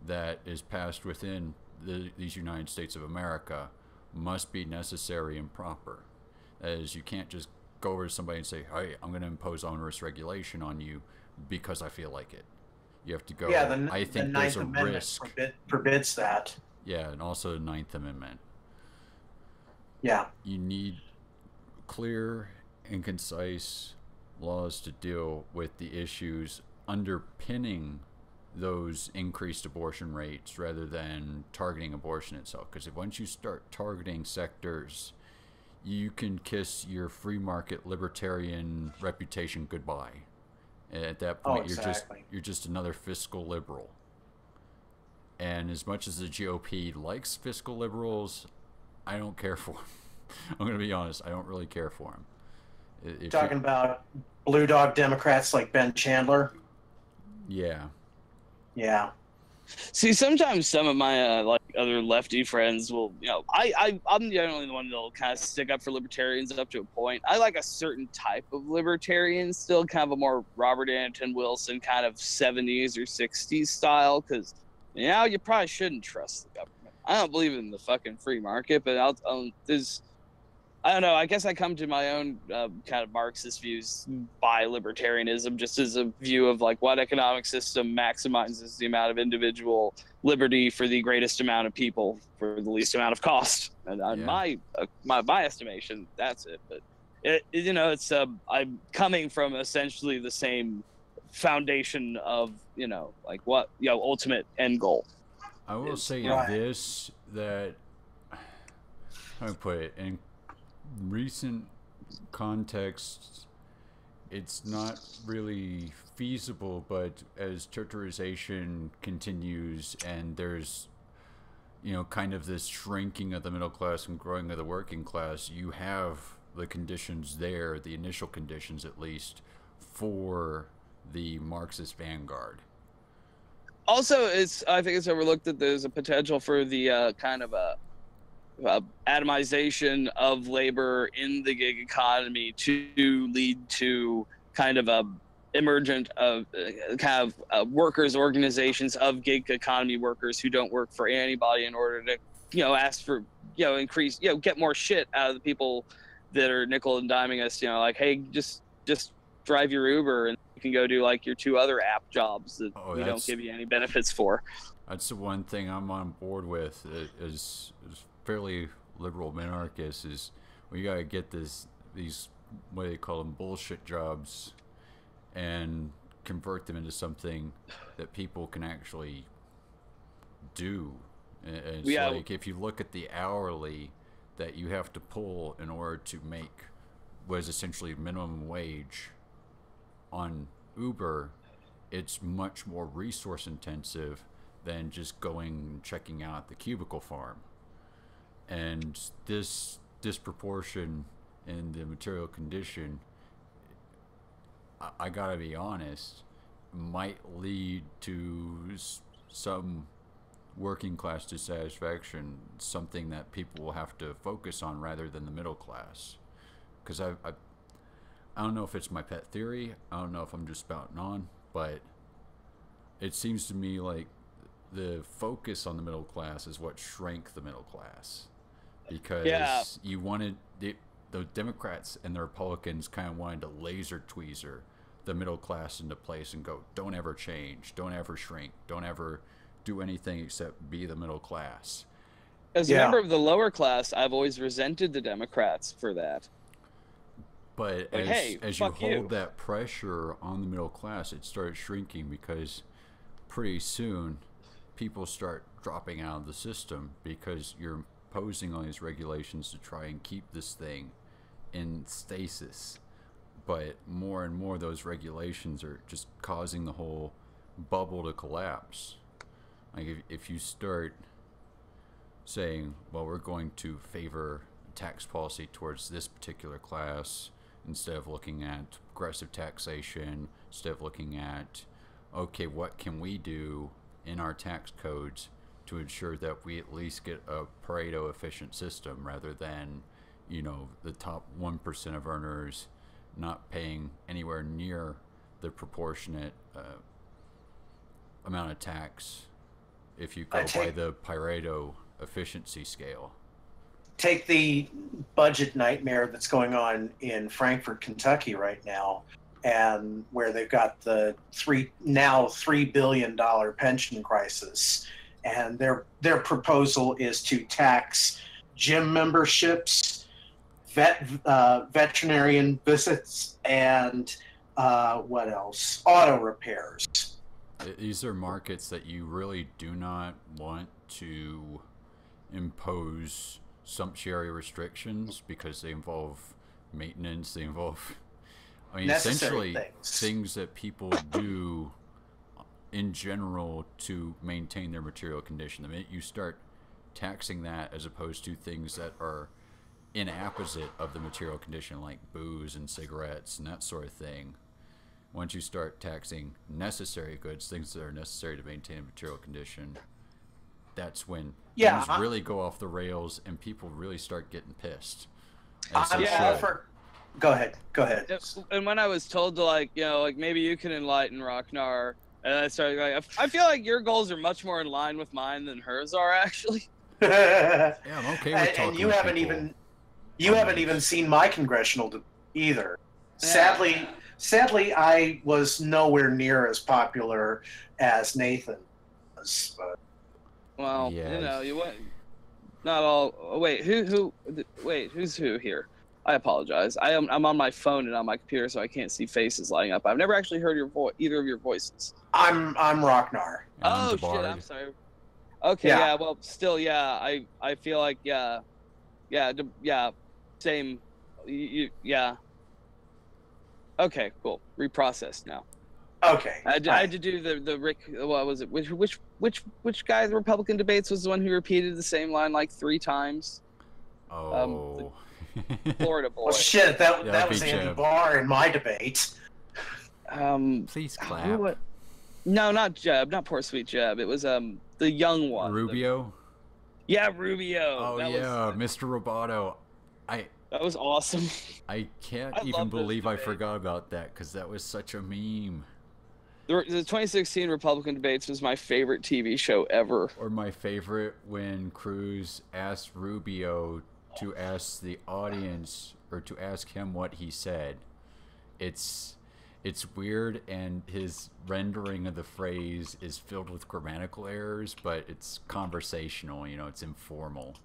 that is passed within these United States of America must be necessary and proper. As you can't just go over to somebody and say, "Hey, I'm going to impose onerous regulation on you because I feel like it." You have to go, I think there's a risk. Forbids that. Yeah, and also the Ninth Amendment. Yeah. You need clear and concise laws to deal with the issues underpinning those increased abortion rates rather than targeting abortion itself. Because once you start targeting sectors, you can kiss your free market libertarian reputation goodbye. At that point, you're just another fiscal liberal. And as much as the GOP likes fiscal liberals, I don't care for them. I'm going to be honest, I don't really care for them. Talking about blue dog Democrats like Ben Chandler? Yeah. Yeah. See, sometimes some of my like other lefty friends will, I'm generally the one that'll kind of stick up for libertarians up to a point. I like a certain type of libertarian still, kind of a more Robert Anton Wilson kind of 70s or 60s style, because you probably shouldn't trust the government. I don't believe in the fucking free market, but I don't know. I guess I come to my own kind of Marxist views by libertarianism, just as a view of like what economic system maximizes the amount of individual liberty for the greatest amount of people for the least amount of cost. And my estimation, that's it. But it's I'm coming from essentially the same foundation of like what ultimate end goal. I will say this, that how do I put it in recent contexts, it's not really feasible, but as tertiarization continues and there's kind of this shrinking of the middle class and growing of the working class, you have the conditions there, the initial conditions at least, for the Marxist vanguard. Also, I think it's overlooked that there's a potential for the kind of a atomization of labor in the gig economy to lead to kind of a emergent of workers organizations of gig economy workers who don't work for anybody in order to ask for increase get more shit out of the people that are nickel and diming us, like, hey, just drive your Uber and you can go do like your 2 other app jobs that we don't give you any benefits for. That's the one thing I'm on board with is fairly liberal minarchist, is we gotta get these what they call them bullshit jobs and convert them into something that people can actually do. And it's like, if you look at the hourly that you have to pull in order to make what is essentially minimum wage on Uber, it's much more resource intensive than just going and checking out the cubicle farm. And this disproportion in the material condition, I gotta be honest, might lead to some working class dissatisfaction, something that people will have to focus on rather than the middle class. Because I don't know if it's my pet theory, I don't know if I'm just spouting on, but it seems to me like the focus on the middle class is what shrank the middle class. Because you wanted the Democrats and the Republicans kind of wanted to laser tweezer the middle class into place and go, don't ever change, don't ever shrink, don't ever do anything except be the middle class. As a member of the lower class, I've always resented the Democrats for that. But like, as you hold that pressure on the middle class, it starts shrinking, because pretty soon people start dropping out of the system because you're imposing all these regulations to try and keep this thing in stasis. But more and more those regulations are just causing the whole bubble to collapse. Like if you start saying, well, we're going to favor tax policy towards this particular class instead of looking at progressive taxation, instead of looking at, okay, what can we do in our tax codes to ensure that we at least get a Pareto efficient system, rather than, the top 1% of earners not paying anywhere near the proportionate amount of tax if you go by the Pareto efficiency scale. Take the budget nightmare that's going on in Frankfort, Kentucky right now, and where they've got the $3 billion pension crisis, and their proposal is to tax gym memberships, veterinarian visits, and what else? Auto repairs. These are markets that you really do not want to impose sumptuary restrictions because they involve maintenance. They involve, I mean, Necessary essentially things that people do in general to maintain their material condition. The minute you start taxing that as opposed to things that are inapposite of the material condition, like booze and cigarettes and that sort of thing, once you start taxing necessary goods, things that are necessary to maintain a material condition, that's when things really go off the rails and people really start getting pissed. Go ahead. And when I was told to, like, you know, like, maybe you can enlighten Rocknar, and I started like, I feel like your goals are much more in line with mine than hers are, actually. Yeah, I'm okay with talking. And you haven't even seen my congressional either. Yeah. Sadly, I was nowhere near as popular as Nathan was. But... Well, you know, you went. Not all. Wait, who's who here? I apologize. I'm on my phone and on my computer, so I can't see faces lighting up. I've never actually heard either of your voices. I'm Rocknar. Oh shit! I'm sorry. Okay, yeah. Well, still, yeah. I feel like, yeah, same. Yeah. Okay, cool. Reprocessed now. Okay. I had to do the Rick. What was it? Which guy? The Republican debates was the one who repeated the same line like 3 times. Oh. Florida boy. Well, shit, that was Andy Barr in my debate. Please clap. No, not Jeb, not poor sweet Jeb. It was the young one. Rubio. Yeah, Rubio. Oh yeah, Mr. Roboto. That was awesome. I can't even believe I forgot about that because that was such a meme. The 2016 Republican debates was my favorite TV show ever. Or my favorite when Cruz asked Rubio to ask the audience or to ask him what he said. It's weird, and his rendering of the phrase is filled with grammatical errors, but it's conversational, you know, it's informal.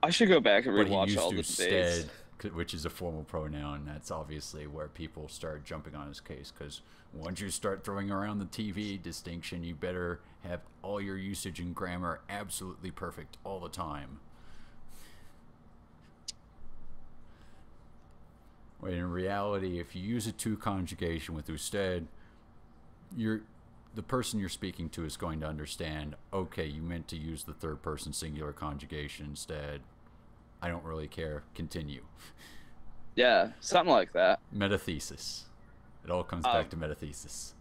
I should go back and rewatch all the debates. Stead, which is a formal pronoun. That's obviously where people start jumping on his case, because once you start throwing around the TV distinction, you better have all your usage and grammar absolutely perfect all the time. When in reality, if you use a to conjugation with usted, the person you're speaking to is going to understand, okay, you meant to use the third person singular conjugation instead. I don't really care. Continue. Yeah, something like that. Metathesis. It all comes back to metathesis.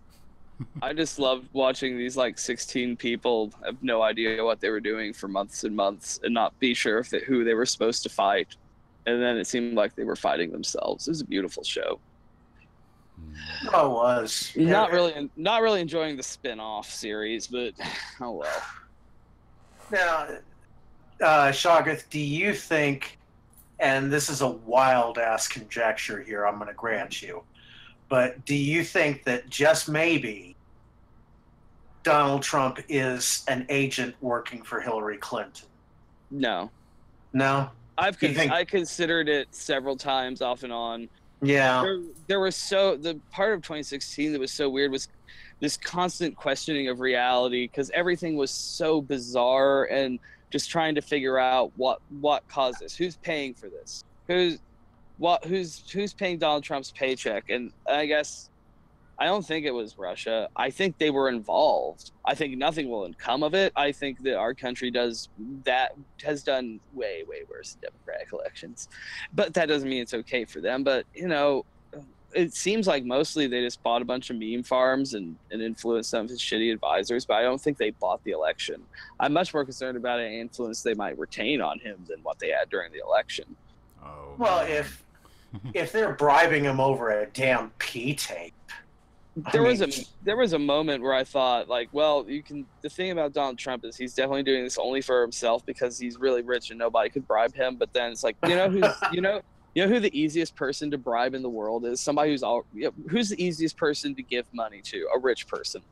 I just loved watching these like 16 people have no idea what they were doing for months and months and not be sure who they were supposed to fight. And then it seemed like they were fighting themselves. It was a beautiful show. Oh, it was. Not really enjoying the spin-off series, but oh well. Now, Shoggoth, do you think, and this is a wild-ass conjecture here, I'm going to grant you, but do you think that just maybe Donald Trump is an agent working for Hillary Clinton? No. No? I considered it several times off and on. Yeah. There was the part of 2016 that was so weird was this constant questioning of reality, because everything was so bizarre and just trying to figure out what caused this, who's paying for this, who's paying Donald Trump's paycheck. And I guess I don't think it was Russia. I think they were involved. I think nothing will come of it. I think that our country has done way, way worse in democratic elections. But that doesn't mean it's okay for them. But, you know, it seems like mostly they just bought a bunch of meme farms and influenced some of his shitty advisors. But I don't think they bought the election. I'm much more concerned about any influence they might retain on him than what they had during the election. Oh, well, if they're bribing him over a damn P tape. There was a moment where I thought, like, well, the thing about Donald Trump is he's definitely doing this only for himself because he's really rich and nobody could bribe him. But then it's like, you know who the easiest person to bribe in the world is? Somebody who's the easiest person to give money to? A rich person.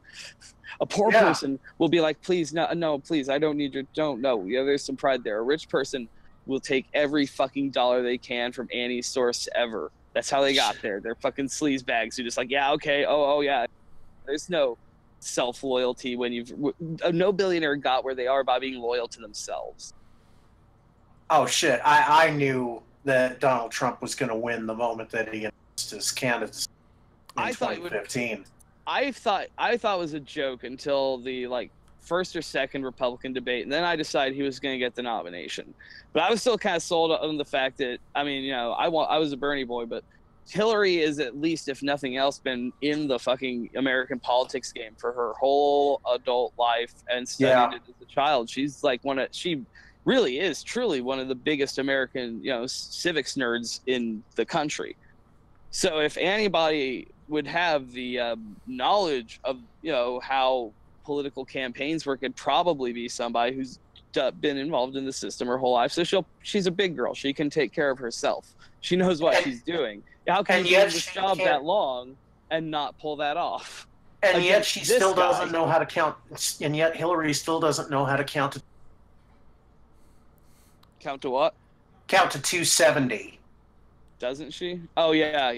A poor person will be like, please, no, please, I don't need your, don't, no. Yeah, there's some pride there. A rich person will take every fucking dollar they can from any source ever. That's how they got there. They're fucking sleaze bags who just like, yeah, okay, oh yeah. There's no self-loyalty when no billionaire got where they are by being loyal to themselves. Oh shit! I knew that Donald Trump was going to win the moment that he announced his candidacy in I thought it would- 2015. I thought it was a joke until the first or second Republican debate, and then I decided he was going to get the nomination. But I was still kind of sold on the fact that, I mean, I was a Bernie boy, but Hillary is, at least if nothing else, been in the fucking American politics game for her whole adult life and studied it as a child. She's she really is truly one of the biggest American, civics nerds in the country. So if anybody would have the knowledge of, how political campaigns work, it'd probably be somebody who's been involved in the system her whole life. So she's a big girl. She can take care of herself. She knows what she's doing. How can you do this job that long and not pull that off? And yet she still doesn't know how to count. And yet Hillary still doesn't know how to count. Count to what? Count to 270. Doesn't she? Oh, yeah.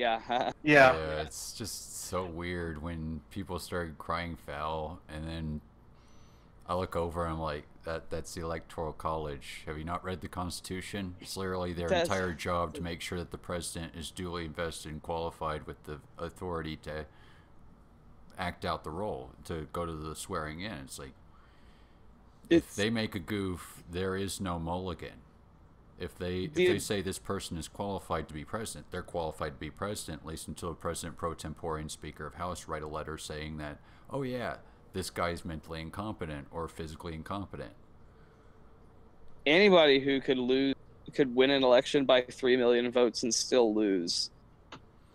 Yeah, it's just so weird when people start crying foul, and then I look over and I'm like, that's the Electoral College. Have you not read the Constitution? It's literally their entire job to make sure that the president is duly invested and qualified with the authority to act out the role, to go to the swearing in. It's like, if they make a goof, there is no mulligan. If they say this person is qualified to be president, they're qualified to be president, at least until the president pro tempore and Speaker of House write a letter saying that, oh yeah, this guy's mentally incompetent or physically incompetent. Anybody who could win an election by 3 million votes and still lose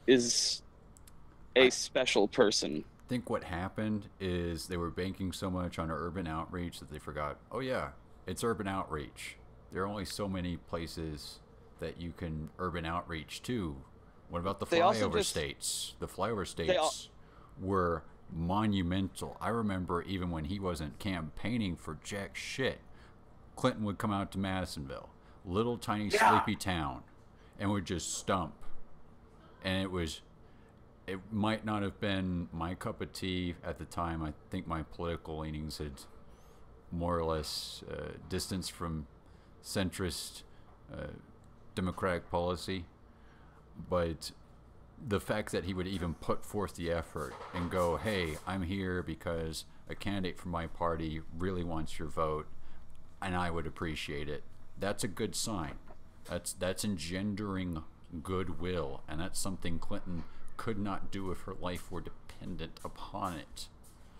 is a special person. I think what happened is they were banking so much on urban outreach that they forgot, oh yeah, it's urban outreach. There are only so many places that you can urban outreach to. What about the flyover states? The flyover states were monumental. I remember even when he wasn't campaigning for jack shit, Clinton would come out to Madisonville, little tiny sleepy town, and would just stump. And it might not have been my cup of tea at the time. I think my political leanings had more or less distanced from centrist democratic policy, but the fact that he would even put forth the effort and go, hey, I'm here because a candidate from my party really wants your vote and I would appreciate it, that's a good sign. That's engendering goodwill, and that's something Clinton could not do if her life were dependent upon it.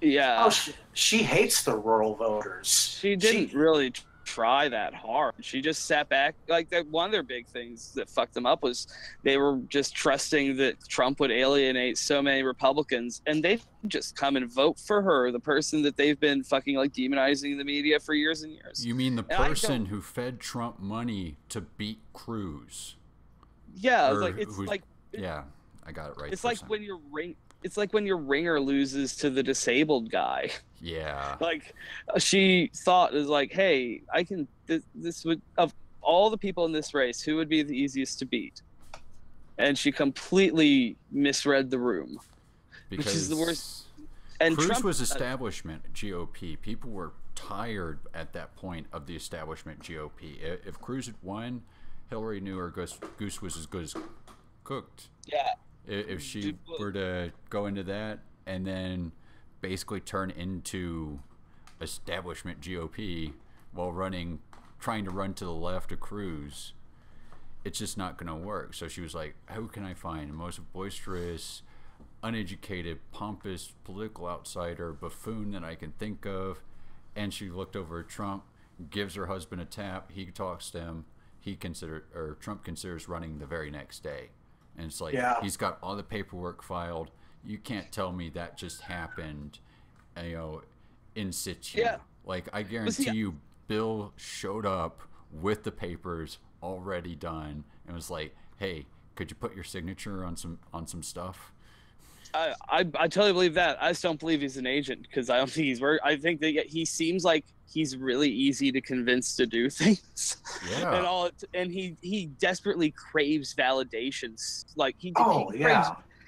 Yeah. Oh, she hates the rural voters. She didn't really try that hard. She just sat back. One of their big things that fucked them up was they were just trusting that Trump would alienate so many Republicans, and they just come and vote for her, the person that they've been fucking demonizing in the media for years and years. You mean the person who fed Trump money to beat Cruz? Yeah, yeah, I got it right. It's like when your ringer loses to the disabled guy. Yeah. She thought is hey, I can. This would, of all the people in this race, who would be the easiest to beat? And she completely misread the room, because which is the worst. And Cruz Trump was establishment GOP. People were tired at that point of the establishment GOP. If Cruz had won, Hillary knew her goose was as good as cooked. Yeah. If she were to go into that and then basically turn into establishment GOP while trying to run to the left of Cruz, it's just not going to work. So she was like, who can I find the most boisterous, uneducated, pompous, political outsider, buffoon that I can think of? And she looked over at Trump, gives her husband a tap, he talks to him, Trump considers running the very next day. And it's he's got all the paperwork filed. You can't tell me that just happened, in situ. Yeah. I guarantee you, Bill showed up with the papers already done and was like, "Hey, could you put your signature on some stuff?" I totally believe that. I just don't believe he's an agent, because I don't think he's I think that he seems like he's really easy to convince to do things. Yeah. And he desperately craves validations.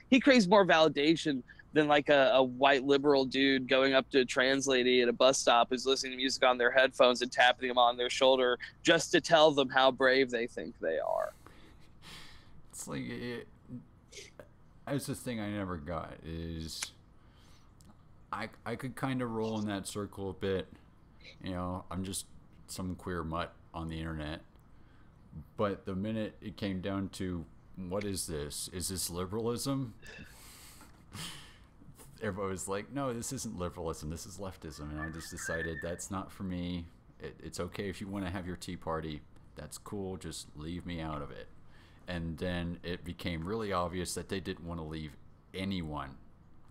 He craves more validation than like a white liberal dude going up to a trans lady at a bus stop who's listening to music on their headphones and tapping them on their shoulder just to tell them how brave they think they are. It's like that's the thing I never got is I could kind of roll in that circle a bit. You know, I'm just some queer mutt on the internet. But the minute it came down to what is this? Is this liberalism? Everybody was like, no, this isn't liberalism. This is leftism. And I just decided that's not for me. It's okay if you want to have your tea party. That's cool. Just leave me out of it. And then it became really obvious that they didn't want to leave anyone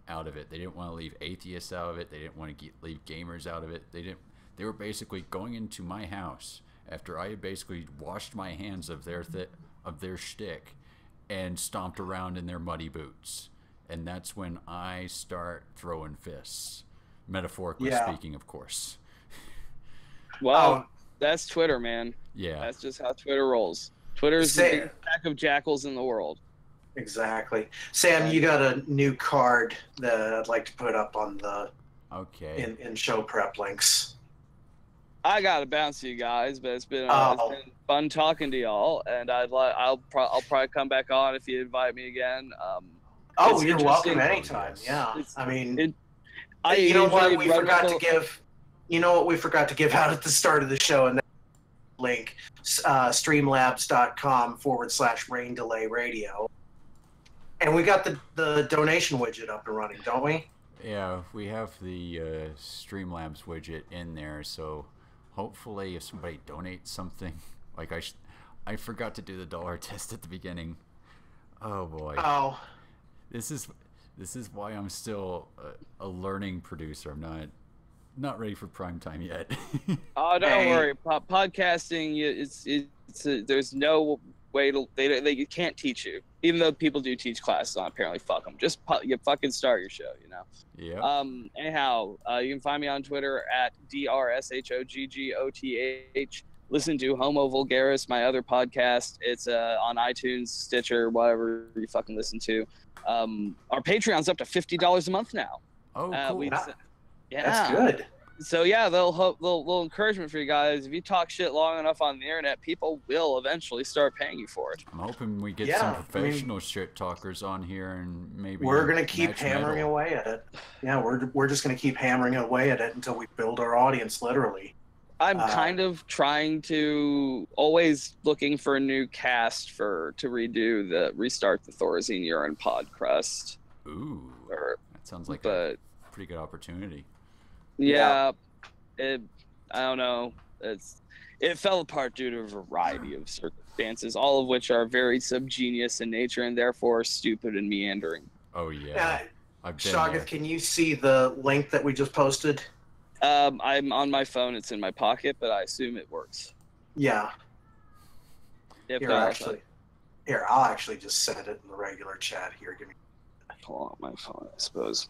out of it. They didn't want to leave atheists out of it. They didn't want to leave gamers out of it. They were basically going into my house after I had basically washed my hands of their shtick and stomped around in their muddy boots. And that's when I start throwing fists, metaphorically speaking, of course. Well, that's Twitter, man. Yeah, that's just how Twitter rolls. Twitter's the biggest pack of jackals in the world. Exactly. Sam, you got a new card that I'd like to put up on the in show prep links. I gotta bounce you guys, but it's been fun talking to y'all, and I'll probably come back on if you invite me again. You're welcome anytime. Yeah, I mean, you know what we forgot to give. You know what we forgot to give out at the start of the show, and that link streamlabs.com/rain delay radio, and we got the donation widget up and running, don't we? Yeah, we have the Streamlabs widget in there, so hopefully if somebody donates something, like I forgot to do the dollar test at the beginning. Oh boy. Oh. This is why I'm still a learning producer. I'm not ready for prime time yet. Oh, don't worry. Podcasting, there's no way they can't teach you. Even though people do teach classes on, apparently, fuck them. Just you fucking start your show, you know. Yeah. Anyhow, you can find me on Twitter at DRSHOGGOTH. Listen to Homo Vulgaris, my other podcast. It's on iTunes, Stitcher, whatever you fucking listen to. Our Patreon's up to $50 a month now. Oh, cool. Yeah, that's good. So yeah, little encouragement for you guys. If you talk shit long enough on the internet, people will eventually start paying you for it. I'm hoping we get some professional shit talkers on here, and maybe we're gonna keep hammering away at it. Yeah, we're just gonna keep hammering away at it until we build our audience, literally. I'm kind of trying to always looking for a new cast to restart the Thorazine Urine Podcrust. Ooh, that sounds like a pretty good opportunity. Yeah, I don't know. It fell apart due to a variety of circumstances, all of which are very subgenius in nature and therefore stupid and meandering. Oh yeah. Shoggoth, can you see the link that we just posted? I'm on my phone. It's in my pocket, but I assume it works. Yeah. I'll actually just send it in the regular chat here. Give me. Pull out my phone, I suppose.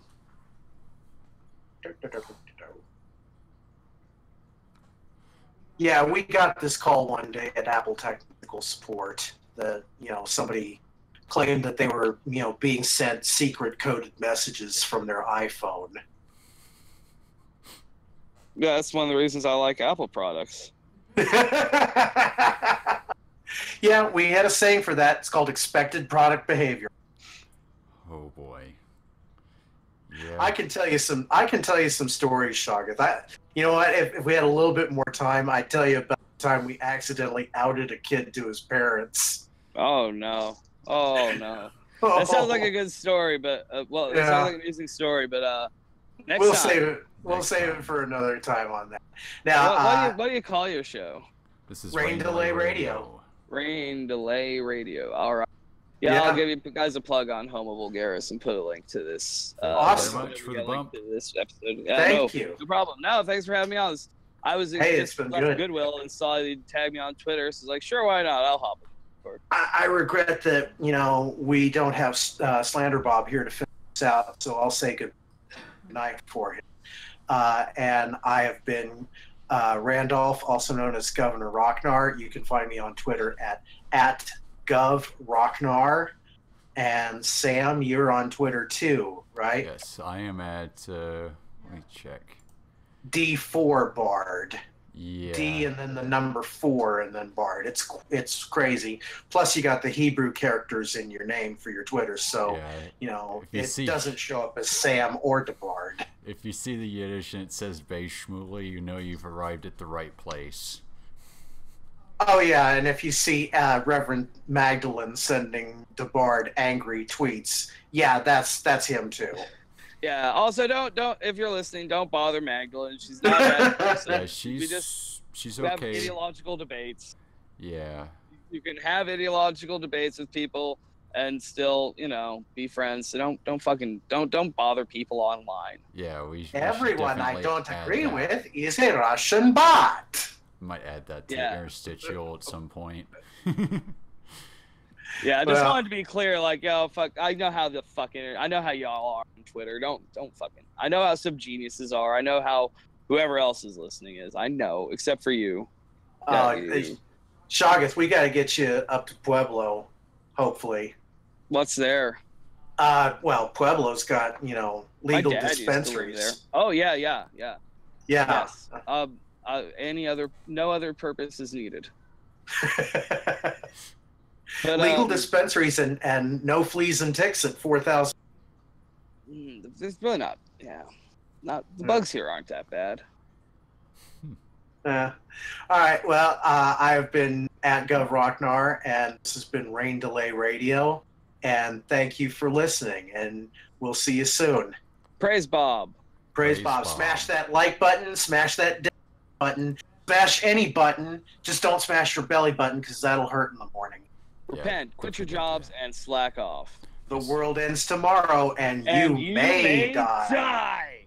Yeah, we got this call one day at Apple Technical Support that, somebody claimed that they were, being sent secret coded messages from their iPhone. Yeah, that's one of the reasons I like Apple products. Yeah, we had a saying for that. It's called expected product behavior. Oh boy. Yeah. I can tell you some stories, Shoggoth. You know what? If we had a little bit more time, I'd tell you about the time we accidentally outed a kid to his parents. Oh no! Oh no! That sounds like a good story, but it sounds like an amusing story. But next we'll time, save it. We'll save it for another time on that. Now, what do you call your show? This is Rain Delay Radio. Rain Delay Radio. All right. Yeah, I'll give you guys a plug on Homo Vulgaris and put a link to this. Awesome. Very much for the bump. To this episode. Thank you. No problem. No, thanks for having me on. I was it's been good. Goodwill and saw you tag me on Twitter. So I was like, sure, why not? I'll hop in. I regret that, we don't have Slander Bob here to finish this out, so I'll say good night for him. And I have been Randolph, also known as Governor Rocknar. You can find me on Twitter at GovRocknar. And Sam, you're on Twitter too, right? Yes, I am at. Let me check. D4 Bard. Yeah. D and then the number 4 and then Bard. It's crazy. Plus you got the Hebrew characters in your name for your Twitter, so it doesn't show up as Sam or DeBard. If you see the Yiddish and it says Beis Shmuley, you know you've arrived at the right place. Oh yeah, and if you see Reverend Magdalene sending DeBard angry tweets, yeah, that's him too. Yeah. Also, don't if you're listening, don't bother Magdalene. She's not that person. Yeah, she's okay. Have ideological debates. Yeah. You can have ideological debates with people and still, be friends. So don't bother people online. Yeah, everyone I don't agree with is a Russian bot. Might add that to interstitial at some point. Yeah, I just wanted to be clear, like, yo, fuck, I know how I know how y'all are on Twitter. Don't fucking, I know how some geniuses are. I know how whoever else is listening is. I know, except for you. Shagath, we got to get you up to Pueblo, hopefully. What's there? Well, Pueblo's got, legal dispensaries. There. Oh, yeah. Yes. No other purpose is needed. But, legal dispensaries and no fleas and ticks at 4,000. There's really not. Yeah, not the bugs here aren't that bad. All right. Well, I've been at Gov Rocknar, and this has been Rain Delay Radio. And thank you for listening. And we'll see you soon. Praise Bob. Praise Bob. Smash that like button. Smash that button. Smash any button. Just don't smash your belly button because that'll hurt in the morning. Repent, quit your jobs, and slack off. The world ends tomorrow, and you may die.